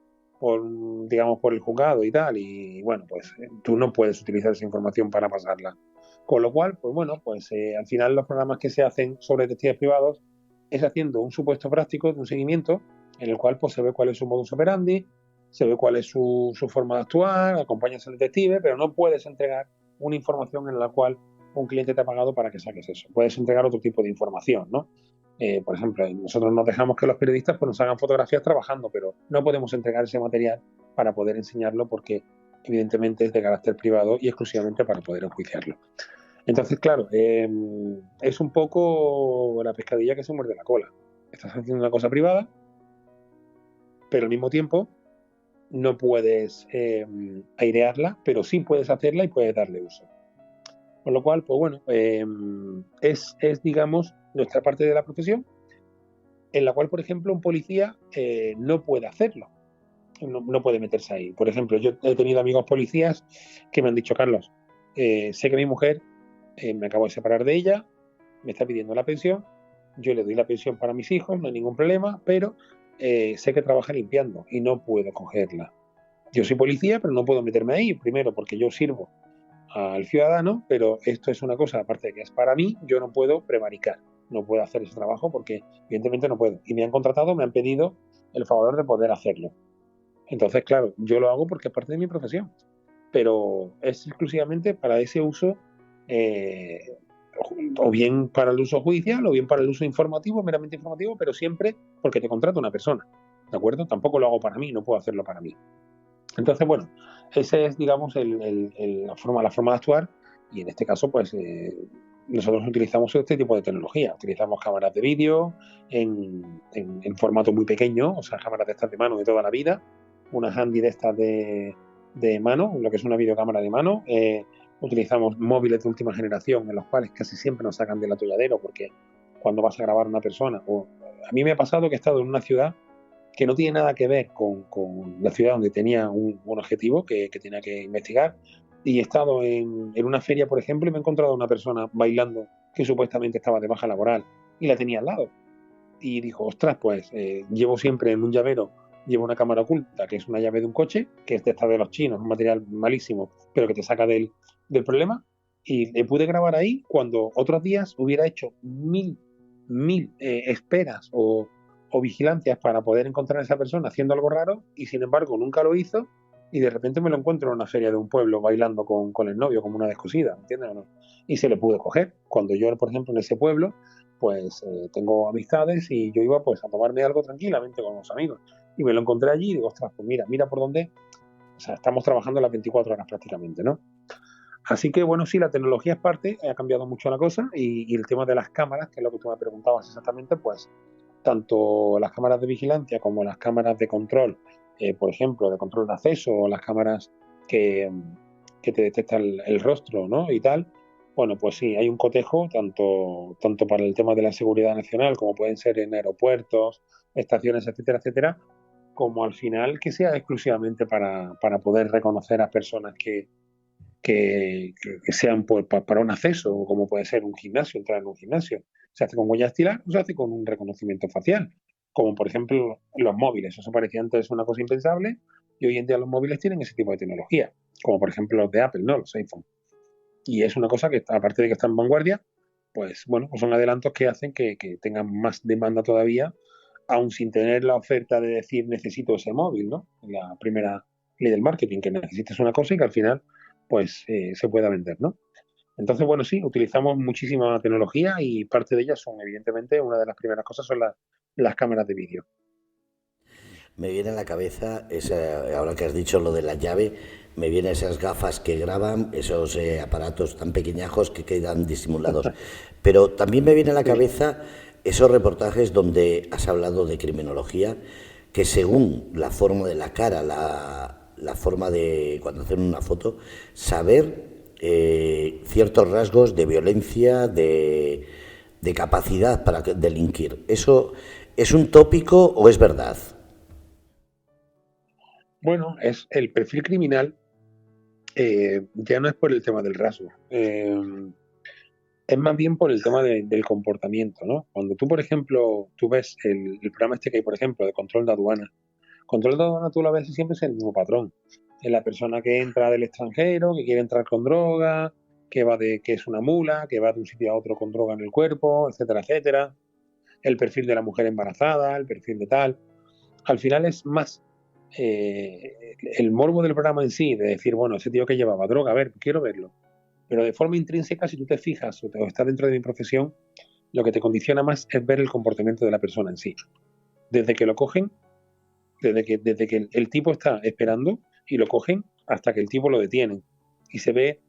digamos, por el juzgado y tal, y bueno, pues tú no puedes utilizar esa información para pasarla. Con lo cual, pues bueno, pues al final los programas que se hacen sobre detectives privados es haciendo un supuesto práctico de un seguimiento en el cual pues se ve cuál es su modus operandi, se ve cuál es su forma de actuar, acompañas al detective, pero no puedes entregar una información en la cual un cliente te ha pagado para que saques eso. Puedes entregar otro tipo de información, ¿no? Por ejemplo, nosotros nos dejamos que los periodistas pues, nos hagan fotografías trabajando, pero no podemos entregar ese material para poder enseñarlo porque evidentemente es de carácter privado y exclusivamente para poder enjuiciarlo. Entonces, claro, es un poco la pescadilla que se muerde la cola. Estás haciendo una cosa privada, pero al mismo tiempo no puedes airearla, pero sí puedes hacerla y puedes darle uso. Con lo cual, pues bueno, es, digamos, nuestra parte de la profesión, en la cual, por ejemplo, un policía no puede hacerlo, no puede meterse ahí. Por ejemplo, yo he tenido amigos policías que me han dicho, Carlos, sé que mi mujer, me acabo de separar de ella, me está pidiendo la pensión, yo le doy la pensión para mis hijos, no hay ningún problema, pero sé que trabaja limpiando y no puedo cogerla. Yo soy policía, pero no puedo meterme ahí, primero porque yo sirvo al ciudadano, pero esto es una cosa, aparte de que es para mí, yo no puedo prevaricar, no puedo hacer ese trabajo porque evidentemente no puedo. Y me han contratado, me han pedido el favor de poder hacerlo. Entonces, claro, yo lo hago porque es parte de mi profesión, pero es exclusivamente para ese uso, eh, o bien para el uso judicial o bien para el uso informativo, meramente informativo, pero siempre porque te contrata una persona, ¿de acuerdo? Tampoco lo hago para mí, no puedo hacerlo para mí. Entonces, bueno, esa es, digamos, la forma de actuar y en este caso, pues nosotros utilizamos este tipo de tecnología. Utilizamos cámaras de vídeo en formato muy pequeño, o sea, cámaras de estas de mano de toda la vida, una handy de estas de mano, lo que es una videocámara de mano. Utilizamos móviles de última generación en los cuales casi siempre nos sacan del atolladero porque cuando vas a grabar a una persona, o a mí me ha pasado que he estado en una ciudad que no tiene nada que ver con la ciudad donde tenía un objetivo que tenía que investigar. Y he estado en una feria, por ejemplo, y me he encontrado a una persona bailando que supuestamente estaba de baja laboral y la tenía al lado. Y dijo, ostras, pues llevo siempre en un llavero, llevo una cámara oculta, que es una llave de un coche, que es de esta de los chinos, un material malísimo, pero que te saca del problema. Y le pude grabar ahí cuando otros días hubiera hecho mil esperas o vigilancias para poder encontrar a esa persona haciendo algo raro y sin embargo nunca lo hizo y de repente me lo encuentro en una feria de un pueblo bailando con el novio como una descosida, ¿entiendes o no? Y se le pude coger. Cuando yo, por ejemplo, en ese pueblo, pues tengo amistades y yo iba pues a tomarme algo tranquilamente con los amigos y me lo encontré allí y digo, ostras, pues mira por dónde, o sea, estamos trabajando las 24 horas prácticamente, ¿no? Así que bueno, sí, la tecnología es parte, ha cambiado mucho la cosa y el tema de las cámaras, que es lo que tú me preguntabas exactamente, pues tanto las cámaras de vigilancia como las cámaras de control, por ejemplo, de control de acceso o las cámaras que, que te detectan el rostro, ¿no? Y tal, bueno, pues sí, hay un cotejo tanto para el tema de la seguridad nacional, como pueden ser en aeropuertos, estaciones, etcétera, etcétera, como al final que sea exclusivamente para poder reconocer a personas que sean para un acceso, como puede ser un gimnasio, entrar en un gimnasio. Se hace con huella dactilar o se hace con un reconocimiento facial, como por ejemplo los móviles. Eso parecía antes una cosa impensable y hoy en día los móviles tienen ese tipo de tecnología, como por ejemplo los de Apple, ¿no? Los iPhone. Y es una cosa que, aparte de que está en vanguardia, pues bueno, pues son adelantos que hacen que tengan más demanda todavía, aún sin tener la oferta de decir necesito ese móvil, ¿no? La primera ley del marketing, que necesites una cosa y que al final pues se pueda vender, ¿no? Entonces, bueno, sí, utilizamos muchísima tecnología y parte de ellas son, evidentemente, una de las primeras cosas son las cámaras de vídeo. Me viene a la cabeza, ahora que has dicho lo de la llave, me vienen esas gafas que graban, esos aparatos tan pequeñajos que quedan disimulados. Pero también me viene a la Sí. cabeza esos reportajes donde has hablado de criminología, que según la forma de la cara, la forma de, cuando hacen una foto, saber ciertos rasgos de violencia, de capacidad para delinquir. ¿Eso es un tópico o es verdad? Bueno, es el perfil criminal, ya no es por el tema del rasgo, es más bien por el tema del comportamiento, ¿no? Cuando tú, por ejemplo, tú ves el programa este que hay, por ejemplo, de control de aduana tú lo ves y siempre es el mismo patrón. Es la persona que entra del extranjero, que quiere entrar con droga, que es una mula, que va de un sitio a otro con droga en el cuerpo, etcétera, etcétera. El perfil de la mujer embarazada, el perfil de tal. Al final es más el morbo del programa en sí, de decir, bueno, ese tío que llevaba droga, a ver, quiero verlo. Pero de forma intrínseca, si tú te fijas o estás dentro de mi profesión, lo que te condiciona más es ver el comportamiento de la persona en sí. Desde que lo cogen, desde que el tipo está esperando y lo cogen hasta que el tipo lo detienen. Y se ve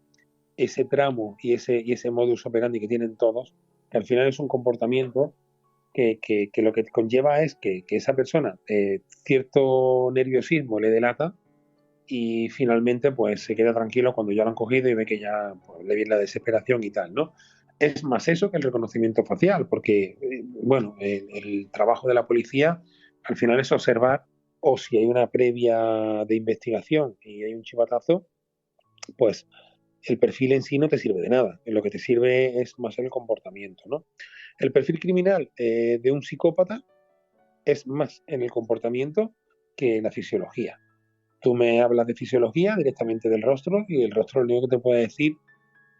ese tramo y ese modus operandi que tienen todos, que al final es un comportamiento que lo que conlleva es que esa persona cierto nerviosismo le delata y finalmente pues se queda tranquilo cuando ya lo han cogido y ve que ya pues, le viene la desesperación y tal, ¿no? Es más eso que el reconocimiento facial, porque, bueno, el trabajo de la policía al final es observar o si hay una previa de investigación y hay un chivatazo, pues el perfil en sí no te sirve de nada. Lo que te sirve es más el comportamiento, ¿no? El perfil criminal de un psicópata es más en el comportamiento que en la fisiología. Tú me hablas de fisiología directamente del rostro y el rostro lo único que te puede decir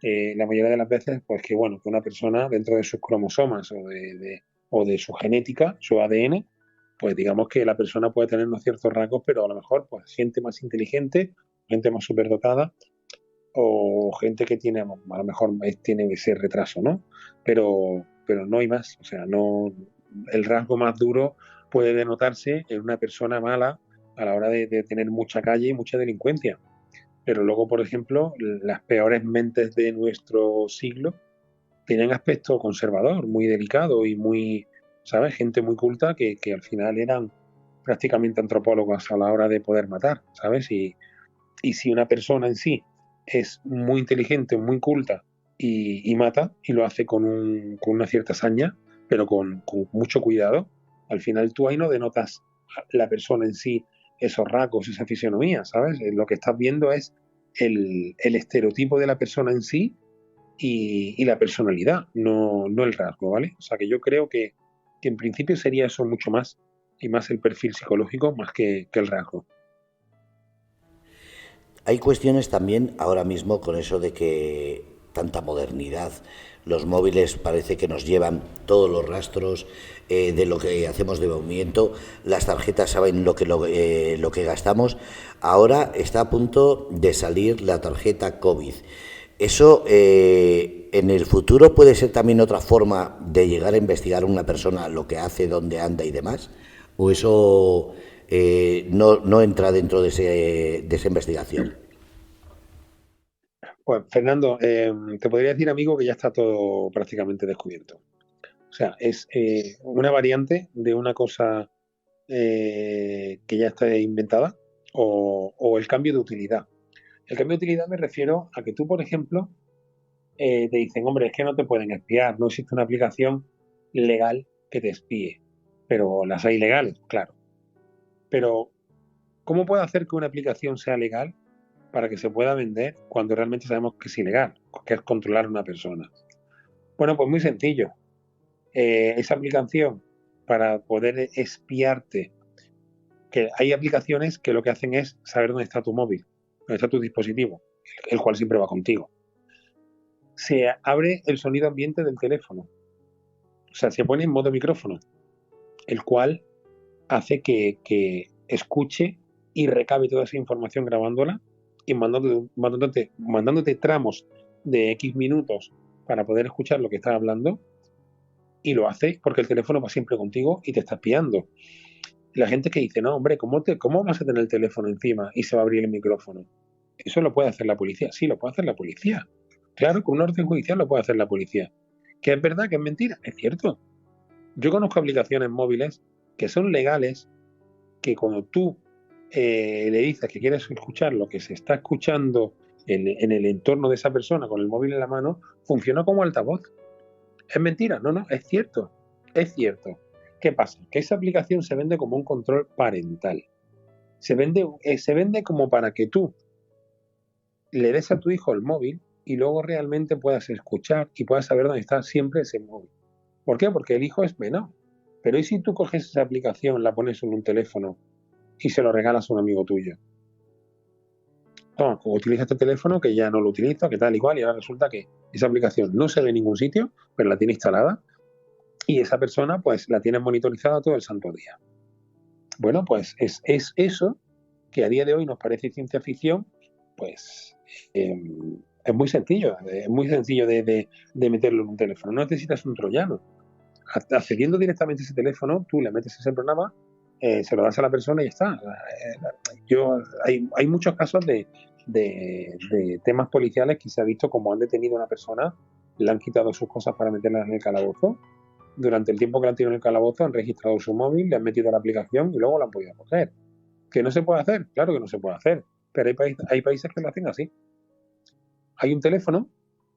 la mayoría de las veces pues que bueno que una persona dentro de sus cromosomas o de su genética, su ADN, pues digamos que la persona puede tener unos ciertos rasgos, pero a lo mejor pues gente más inteligente, gente más superdotada o gente que tiene a lo mejor tiene ese retraso, ¿no? Pero no hay más, o sea, no el rasgo más duro puede denotarse en una persona mala a la hora de tener mucha calle y mucha delincuencia. Pero luego, por ejemplo, las peores mentes de nuestro siglo tienen aspecto conservador, muy delicado y muy, ¿sabes? Gente muy culta que al final eran prácticamente antropólogos a la hora de poder matar, ¿sabes? Y si una persona en sí es muy inteligente, muy culta y mata y lo hace con una cierta hazaña, pero con mucho cuidado, al final tú ahí no denotas la persona en sí, esos rasgos, esa fisionomía, ¿sabes? Lo que estás viendo es el estereotipo de la persona en sí y la personalidad, no el rasgo, ¿vale? O sea que yo creo que en principio sería eso mucho más y más el perfil psicológico más que el rasgo. Hay cuestiones también ahora mismo con eso de que tanta modernidad, los móviles parece que nos llevan todos los rastros de lo que hacemos de movimiento, las tarjetas saben lo que gastamos. Ahora está a punto de salir la tarjeta COVID. ¿Eso en el futuro puede ser también otra forma de llegar a investigar a una persona lo que hace, dónde anda y demás? ¿O eso no entra dentro de esa investigación? Pues Fernando, te podría decir, amigo, que ya está todo prácticamente descubierto. O sea, es una variante de una cosa que ya está inventada o el cambio de utilidad. El cambio de utilidad me refiero a que tú, por ejemplo, te dicen, hombre, es que no te pueden espiar, no existe una aplicación legal que te espíe, pero las hay legales, claro. Pero, ¿cómo puede hacer que una aplicación sea legal para que se pueda vender cuando realmente sabemos que es ilegal, que es controlar a una persona? Bueno, pues muy sencillo. Esa aplicación para poder espiarte, que hay aplicaciones que lo que hacen es saber dónde está tu móvil, dónde está tu dispositivo, el cual siempre va contigo. Se abre el sonido ambiente del teléfono, o sea, se pone en modo micrófono, el cual hace que escuche y recabe toda esa información grabándola y mandándote tramos de X minutos para poder escuchar lo que estás hablando y lo hace porque el teléfono va siempre contigo y te está espiando. La gente que dice, no, hombre, ¿cómo vas a tener el teléfono encima y se va a abrir el micrófono? Eso lo puede hacer la policía. Sí, lo puede hacer la policía. Claro, con un orden judicial lo puede hacer la policía. ¿Que es verdad, que es mentira? Es cierto. Yo conozco aplicaciones móviles que son legales, que cuando tú le dices que quieres escuchar lo que se está escuchando en el entorno de esa persona con el móvil en la mano, funciona como altavoz. ¿Es mentira? No, no, es cierto. Es cierto. ¿Qué pasa? Que esa aplicación se vende como un control parental. Se vende como para que tú le des a tu hijo el móvil y luego realmente puedas escuchar y puedas saber dónde está siempre ese móvil. ¿Por qué? Porque el hijo es menor. Pero ¿y si tú coges esa aplicación, la pones en un teléfono y se lo regalas a un amigo tuyo? Toma, utiliza este teléfono que ya no lo utiliza, que tal y cual, y ahora resulta que esa aplicación no se ve en ningún sitio, pero la tiene instalada y esa persona pues la tiene monitorizada todo el santo día. Bueno, pues es eso que a día de hoy nos parece ciencia ficción, pues es muy sencillo de meterlo en un teléfono. No necesitas un troyano. Accediendo directamente a ese teléfono, tú le metes ese programa, se lo das a la persona y ya está. Hay muchos casos de temas policiales que se ha visto como han detenido a una persona, le han quitado sus cosas para meterlas en el calabozo. Durante el tiempo que la han tenido en el calabozo han registrado su móvil, le han metido la aplicación y luego la han podido coger. ¿Que no se puede hacer? Claro que no se puede hacer, pero hay países que lo hacen así. Hay un teléfono,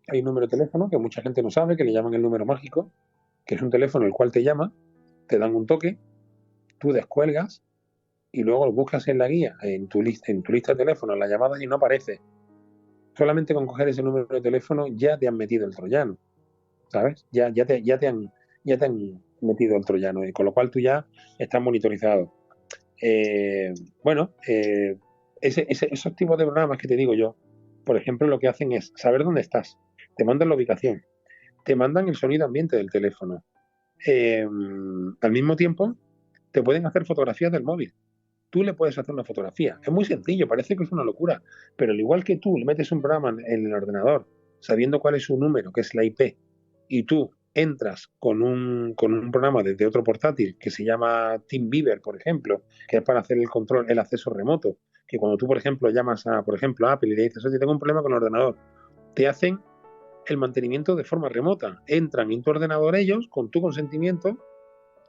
hay un número de teléfono que mucha gente no sabe, que le llaman el número mágico, que es un teléfono el cual te llama, te dan un toque, tú descuelgas y luego lo buscas en la guía, en tu lista de teléfono, en las llamadas y no aparece. Solamente con coger ese número de teléfono ya te han metido el troyano, ¿sabes? Ya te han metido el troyano, y con lo cual tú ya estás monitorizado. Esos tipos de programas que te digo yo, por ejemplo, lo que hacen es saber dónde estás, te mandan la ubicación, te mandan el sonido ambiente del teléfono. Al mismo tiempo, te pueden hacer fotografías del móvil. Tú le puedes hacer una fotografía. Es muy sencillo, parece que es una locura, pero al igual que tú le metes un programa en el ordenador sabiendo cuál es su número, que es la IP, y tú entras con un programa desde otro portátil que se llama TeamViewer, por ejemplo, que es para hacer el control, el acceso remoto, que cuando tú, por ejemplo, llamas a, por ejemplo, a Apple y le dices, oye, tengo un problema con el ordenador, te hacen el mantenimiento de forma remota. Entran en tu ordenador ellos con tu consentimiento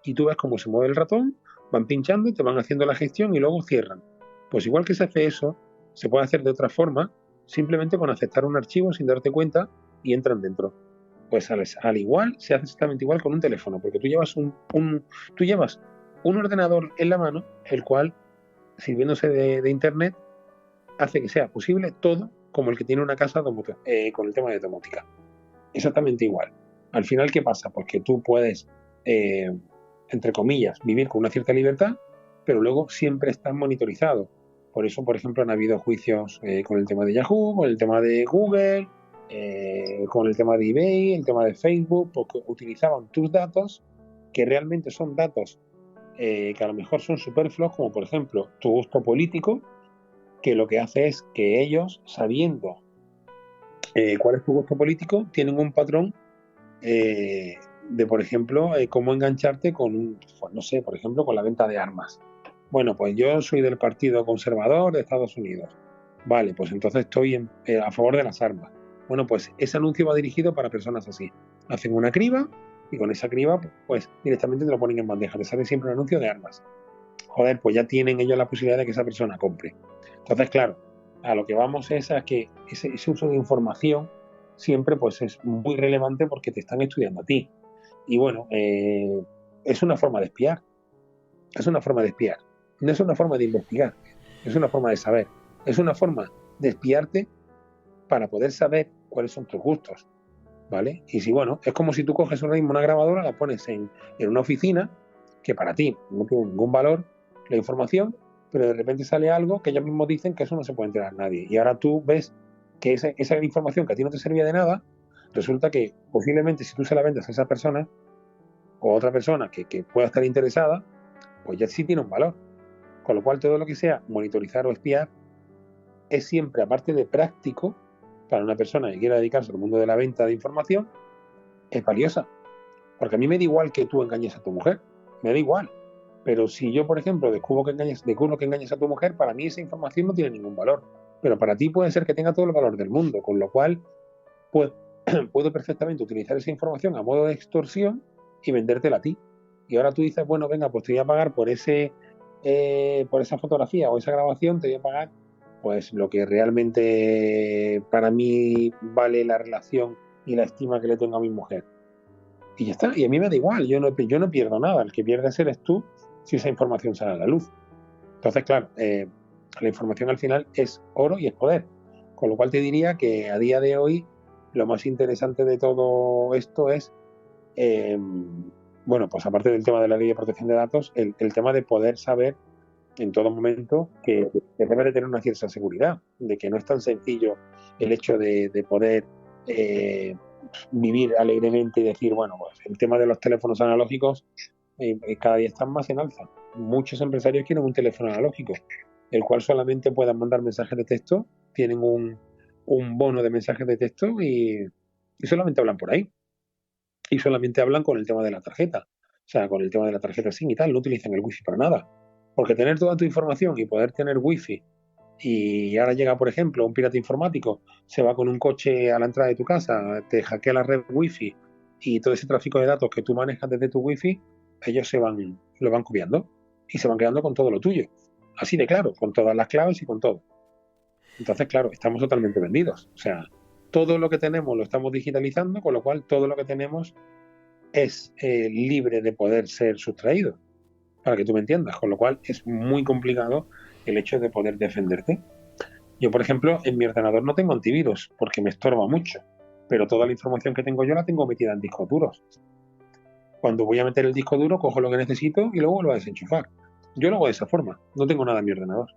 y tú ves cómo se mueve el ratón, van pinchando, te van haciendo la gestión y luego cierran. Pues igual que se hace eso, se puede hacer de otra forma, simplemente con aceptar un archivo sin darte cuenta y entran dentro. Pues al igual se hace exactamente igual con un teléfono, porque tú llevas tú llevas un ordenador en la mano, el cual, sirviéndose de internet, hace que sea posible todo como el que tiene una casa con el tema de domótica. Exactamente igual. Al final, ¿qué pasa? Pues que tú puedes, entre comillas, vivir con una cierta libertad, pero luego siempre estás monitorizado. Por eso, por ejemplo, han habido juicios con el tema de Yahoo, con el tema de Google, con el tema de eBay, el tema de Facebook, porque utilizaban tus datos, que realmente son datos que a lo mejor son superfluos, como por ejemplo tu gusto político, que lo que hace es que ellos, sabiendo cuál es tu gusto político, tienen un patrón de, por ejemplo, cómo engancharte con, pues no sé, por ejemplo, con la venta de armas. Bueno, pues yo soy del Partido Conservador de Estados Unidos. Vale, pues entonces estoy a favor de las armas. Bueno, pues ese anuncio va dirigido para personas así. Hacen una criba y con esa criba, pues directamente te lo ponen en bandeja. Te sale siempre un anuncio de armas. Joder, pues ya tienen ellos la posibilidad de que esa persona compre. Entonces, claro, a lo que vamos es a que ese uso de información siempre pues es muy relevante porque te están estudiando a ti. Y bueno, es una forma de espiar. Es una forma de espiar. No es una forma de investigar. Es una forma de saber. Es una forma de espiarte para poder saber cuáles son tus gustos. ¿Vale? Y si, bueno, es como si tú coges ahora mismo una grabadora, la pones en una oficina que para ti no tiene ningún valor la información, pero de repente sale algo que ellos mismos dicen que eso no se puede enterar nadie. Y ahora tú ves que esa información que a ti no te servía de nada, resulta que posiblemente si tú se la vendes a esa persona o a otra persona que pueda estar interesada, pues ya sí tiene un valor. Con lo cual todo lo que sea monitorizar o espiar es siempre, aparte de práctico, para una persona que quiera dedicarse al mundo de la venta de información, es valiosa. Porque a mí me da igual que tú engañes a tu mujer, me da igual. Pero si yo, por ejemplo, descubro que engañas a tu mujer, para mí esa información no tiene ningún valor. Pero para ti puede ser que tenga todo el valor del mundo, con lo cual pues, puedo perfectamente utilizar esa información a modo de extorsión y vendértela a ti. Y ahora tú dices, bueno, venga, pues te voy a pagar por esa fotografía o esa grabación, te voy a pagar pues lo que realmente para mí vale la relación y la estima que le tengo a mi mujer. Y ya está, y a mí me da igual, yo no pierdo nada, el que pierdes eres tú si esa información sale a la luz. Entonces, claro, la información al final es oro y es poder. Con lo cual te diría que a día de hoy lo más interesante de todo esto es, bueno, pues aparte del tema de la ley de protección de datos, el tema de poder saber en todo momento que debe de tener una cierta seguridad, de que no es tan sencillo el hecho de poder vivir alegremente y decir, bueno, pues el tema de los teléfonos analógicos cada día están más en alza. Muchos empresarios quieren un teléfono analógico, el cual solamente puedan mandar mensajes de texto, tienen un bono de mensajes de texto y solamente hablan por ahí. Y solamente hablan con el tema de la tarjeta. O sea, con el tema de la tarjeta SIM y tal, no utilizan el wifi para nada. Porque tener toda tu información y poder tener wifi y ahora llega, por ejemplo, un pirata informático, se va con un coche a la entrada de tu casa, te hackea la red wifi y todo ese tráfico de datos que tú manejas desde tu wifi, ellos lo van copiando y se van quedando con todo lo tuyo. Así de claro, con todas las claves y con todo. Entonces, claro, estamos totalmente vendidos. O sea, todo lo que tenemos lo estamos digitalizando, con lo cual todo lo que tenemos es libre de poder ser sustraído, para que tú me entiendas, con lo cual es muy complicado el hecho de poder defenderte. Yo, por ejemplo, en mi ordenador no tengo antivirus porque me estorba mucho, pero toda la información que tengo yo la tengo metida en discos duros. Cuando voy a meter el disco duro, cojo lo que necesito y luego vuelvo a desenchufar. Yo lo hago de esa forma, no tengo nada en mi ordenador,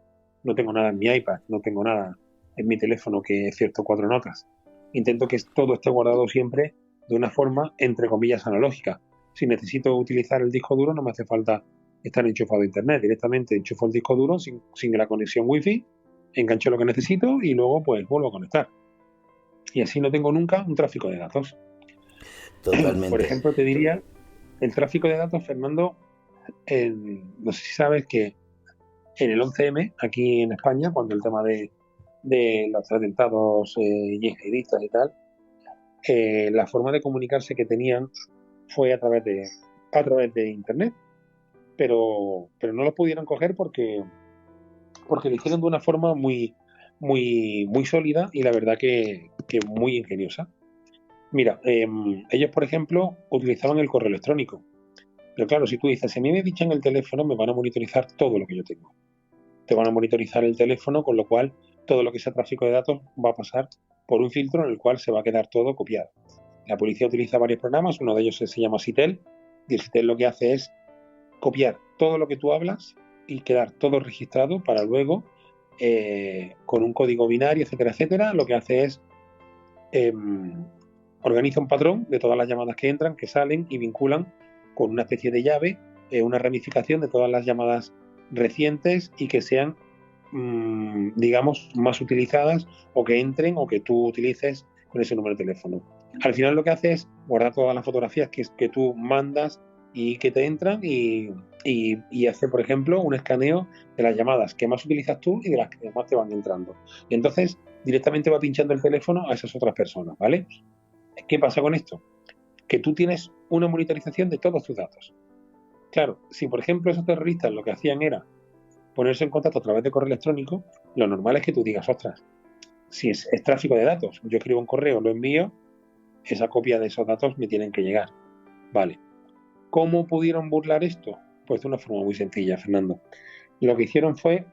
no tengo nada en mi iPad, no tengo nada en mi teléfono que es cierto 4 notas. Intento que todo esté guardado siempre de una forma, entre comillas, analógica. Si necesito utilizar el disco duro, no me hace falta estar enchufado a internet. Directamente enchufo el disco duro sin la conexión wifi, engancho lo que necesito y luego pues vuelvo a conectar. Y así no tengo nunca un tráfico de datos. Por Totalmente. ejemplo, te diría, el tráfico de datos, Fernando, no sé si sabes que en el 11M, aquí en España, cuando el tema de los atentados yihadistas y tal, la forma de comunicarse que tenían fue a través de Internet, pero no lo pudieron coger porque lo hicieron de una forma muy sólida y la verdad que muy ingeniosa. Mira, ellos, por ejemplo, utilizaban el correo electrónico. Pero claro, si tú dices, si a mí me fichan el teléfono, me van a monitorizar todo lo que yo tengo. Te van a monitorizar el teléfono, con lo cual todo lo que sea tráfico de datos va a pasar por un filtro en el cual se va a quedar todo copiado. La policía utiliza varios programas, uno de ellos se llama Sitel, y el Sitel lo que hace es copiar todo lo que tú hablas y quedar todo registrado para luego, con un código binario, etcétera, etcétera, lo que hace es organiza un patrón de todas las llamadas que entran, que salen y vinculan con una especie de llave, una ramificación de todas las llamadas recientes y que sean, digamos, más utilizadas o que entren o que tú utilices con ese número de teléfono. Al final lo que hace es guardar todas las fotografías que tú mandas y que te entran y hace, por ejemplo, un escaneo de las llamadas que más utilizas tú y de las que más te van entrando. Y entonces directamente va pinchando el teléfono a esas otras personas, ¿vale? ¿Qué pasa con esto? Que tú tienes una monitorización de todos tus datos. Claro, si por ejemplo esos terroristas lo que hacían era ponerse en contacto a través de correo electrónico, lo normal es que tú digas, ostras, si es tráfico de datos, yo escribo un correo, lo envío, esa copia de esos datos me tienen que llegar. Vale. ¿Cómo pudieron burlar esto? Pues de una forma muy sencilla, Fernando. Lo que hicieron fue,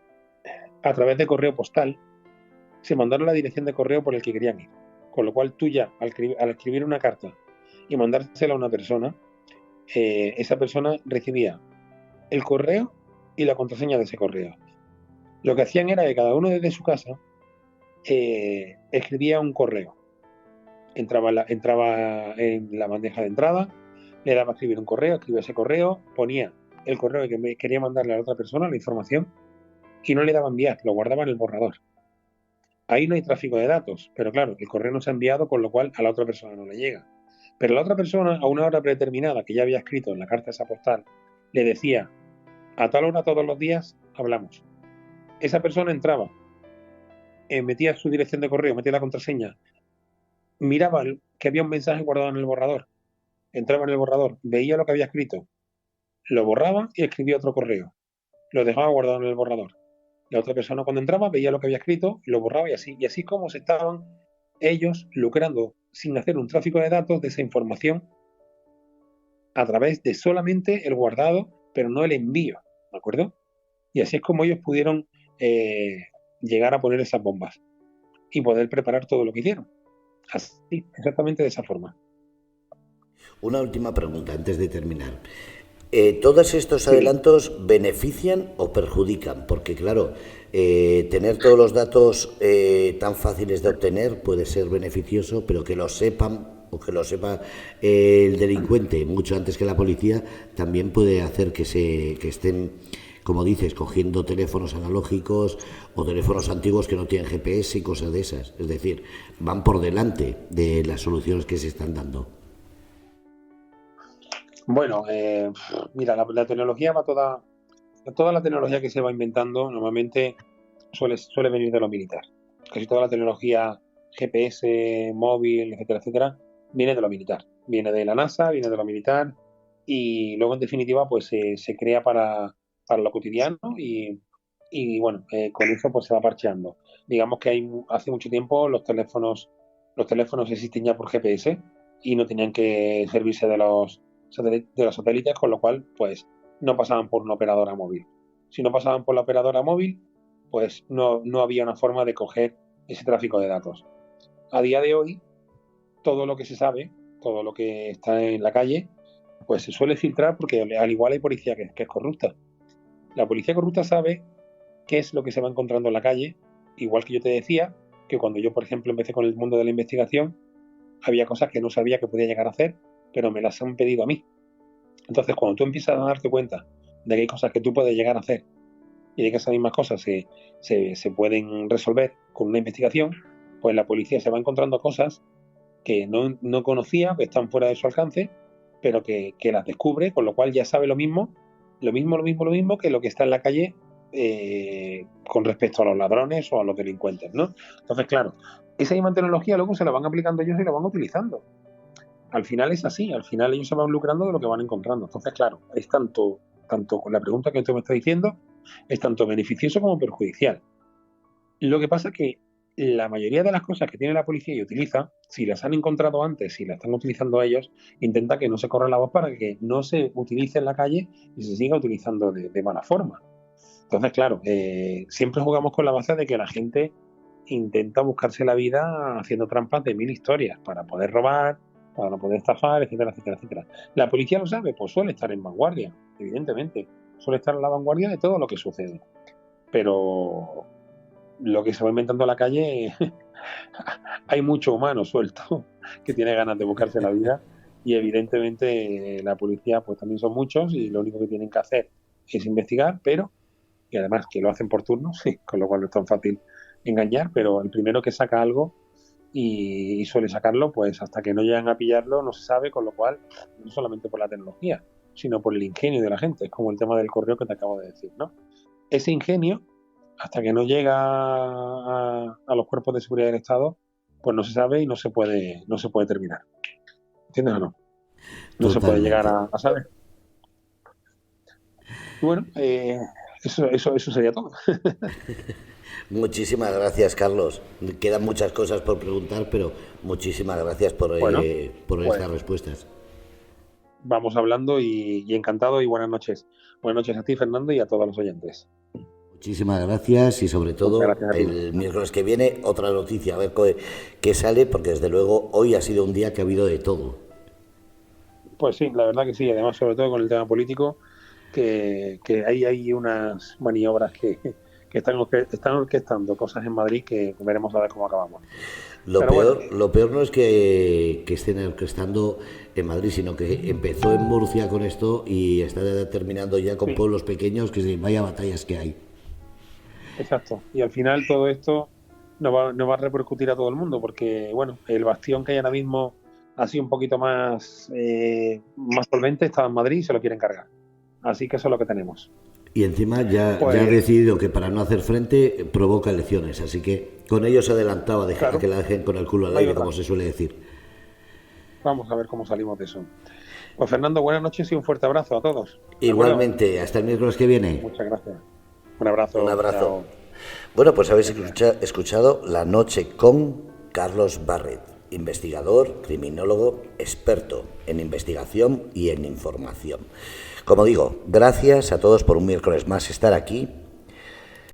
a través de correo postal, se mandaron la dirección de correo por el que querían ir. Con lo cual tú ya, al escribir una carta y mandársela a una persona, esa persona recibía el correo y la contraseña de ese correo. Lo que hacían era que cada uno desde su casa escribía un correo. Entraba en la bandeja de entrada, le daba a escribir un correo, escribía ese correo, ponía el correo que me quería mandarle a la otra persona, la información, y no le daba a enviar, lo guardaba en el borrador. Ahí no hay tráfico de datos, pero claro, el correo no se ha enviado, con lo cual a la otra persona no le llega. Pero la otra persona, a una hora predeterminada que ya había escrito en la carta esa postal, le decía, a tal hora todos los días hablamos. Esa persona entraba, metía su dirección de correo, metía la contraseña, miraba que había un mensaje guardado en el borrador, entraba en el borrador, veía lo que había escrito, lo borraba y escribía otro correo, lo dejaba guardado en el borrador. La otra persona cuando entraba veía lo que había escrito, lo borraba y así como se estaban ellos lucrando sin hacer un tráfico de datos de esa información a través de solamente el guardado, pero no el envío, ¿de acuerdo? Y así es como ellos pudieron llegar a poner esas bombas y poder preparar todo lo que hicieron. Así, exactamente de esa forma. Una última pregunta antes de terminar. ¿Todos estos Sí. adelantos benefician o perjudican? Porque claro, tener todos los datos tan fáciles de obtener puede ser beneficioso, pero que lo sepan o que lo sepa el delincuente mucho antes que la policía también puede hacer que estén, como dices, cogiendo teléfonos analógicos o teléfonos antiguos que no tienen GPS y cosas de esas. Es decir, van por delante de las soluciones que se están dando. Bueno, mira, la tecnología va toda la tecnología que se va inventando normalmente suele venir de lo militar. Casi toda la tecnología GPS, móvil, etcétera, etcétera, viene de lo militar. Viene de la NASA, viene de lo militar y luego en definitiva pues se crea para lo cotidiano y bueno, con eso pues se va parcheando. Digamos que hace mucho tiempo los teléfonos existen ya por GPS y no tenían que servirse de los satélites, con lo cual pues no pasaban por una operadora móvil. Si no pasaban por la operadora móvil, pues no había una forma de coger ese tráfico de datos. A día de hoy, todo lo que se sabe, todo lo que está en la calle, pues se suele filtrar porque al igual hay policía que es corrupta. La policía corrupta sabe qué es lo que se va encontrando en la calle, igual que yo te decía, que cuando yo, por ejemplo, empecé con el mundo de la investigación, había cosas que no sabía que podía llegar a hacer, pero me las han pedido a mí. Entonces, cuando tú empiezas a darte cuenta de que hay cosas que tú puedes llegar a hacer y de que esas mismas cosas se pueden resolver con una investigación, pues la policía se va encontrando cosas que no conocía, que están fuera de su alcance, pero que las descubre, con lo cual ya sabe lo mismo que lo que está en la calle con respecto a los ladrones o a los delincuentes, ¿no? Entonces, claro, esa misma tecnología luego se la van aplicando ellos y la van utilizando. Al final es así, al final ellos se van lucrando de lo que van encontrando. Entonces, claro, es tanto con la pregunta que tú me estás diciendo, es tanto beneficioso como perjudicial. Lo que pasa es que la mayoría de las cosas que tiene la policía y utiliza, si las han encontrado antes, si las están utilizando ellos, intenta que no se corra la voz para que no se utilice en la calle y se siga utilizando de mala forma. Entonces, claro, siempre jugamos con la base de que la gente intenta buscarse la vida haciendo trampas de mil historias para poder robar, para no poder estafar, etcétera, etcétera, etcétera. ¿La policía lo sabe? Pues suele estar en vanguardia, evidentemente. Suele estar en la vanguardia de todo lo que sucede. Pero lo que se va inventando en la calle, hay mucho humano suelto que tiene ganas de buscarse la vida y evidentemente la policía pues también son muchos y lo único que tienen que hacer es investigar, pero y además que lo hacen por turnos, sí, con lo cual no es tan fácil engañar, pero el primero que saca algo y suele sacarlo, pues hasta que no llegan a pillarlo no se sabe, con lo cual no solamente por la tecnología, sino por el ingenio de la gente, es como el tema del correo que te acabo de decir, ¿no? Ese ingenio, hasta que no llega a los cuerpos de seguridad del Estado, pues no se sabe y no se puede terminar. ¿Entiendes o no? No se puede llegar Totalmente. a saber. Y bueno, eso sería todo. Muchísimas gracias, Carlos. Quedan muchas cosas por preguntar, pero muchísimas gracias Bueno, por pues estas respuestas. vamos hablando y encantado y buenas noches. Buenas noches a ti, Fernando, y a todos los oyentes. Muchísimas gracias y sobre Muchas todo gracias a ti. el miércoles que viene otra noticia, a ver qué sale, porque desde luego hoy ha sido un día que ha habido de todo. Pues sí, la verdad que sí, además sobre todo con el tema político, que hay unas maniobras que están orquestando cosas en Madrid que veremos a ver cómo acabamos. Pero bueno, Lo peor no es que estén orquestando en Madrid, sino que empezó en Murcia con esto y está terminando ya con sí, pueblos pequeños, que vaya batallas que hay. exacto. Y al final todo esto no va a repercutir a todo el mundo, porque bueno, el bastión que hay ahora mismo ha sido un poquito más solvente, estaba en Madrid y se lo quieren cargar. Así que eso es lo que tenemos. Y encima ya ha decidido que para no hacer frente provoca elecciones, así que con ello se ha adelantado a dejar que la dejen con el culo al aire, como se suele decir. Vamos a ver cómo salimos de eso. Pues Fernando, buenas noches y un fuerte abrazo a todos. Igualmente, hasta el miércoles que viene. Muchas gracias. Un abrazo. Un abrazo. Chao. Bueno, pues habéis escuchado La Noche con Carlos Barret, investigador, criminólogo, experto en investigación y en información. Como digo, gracias a todos por un miércoles más estar aquí.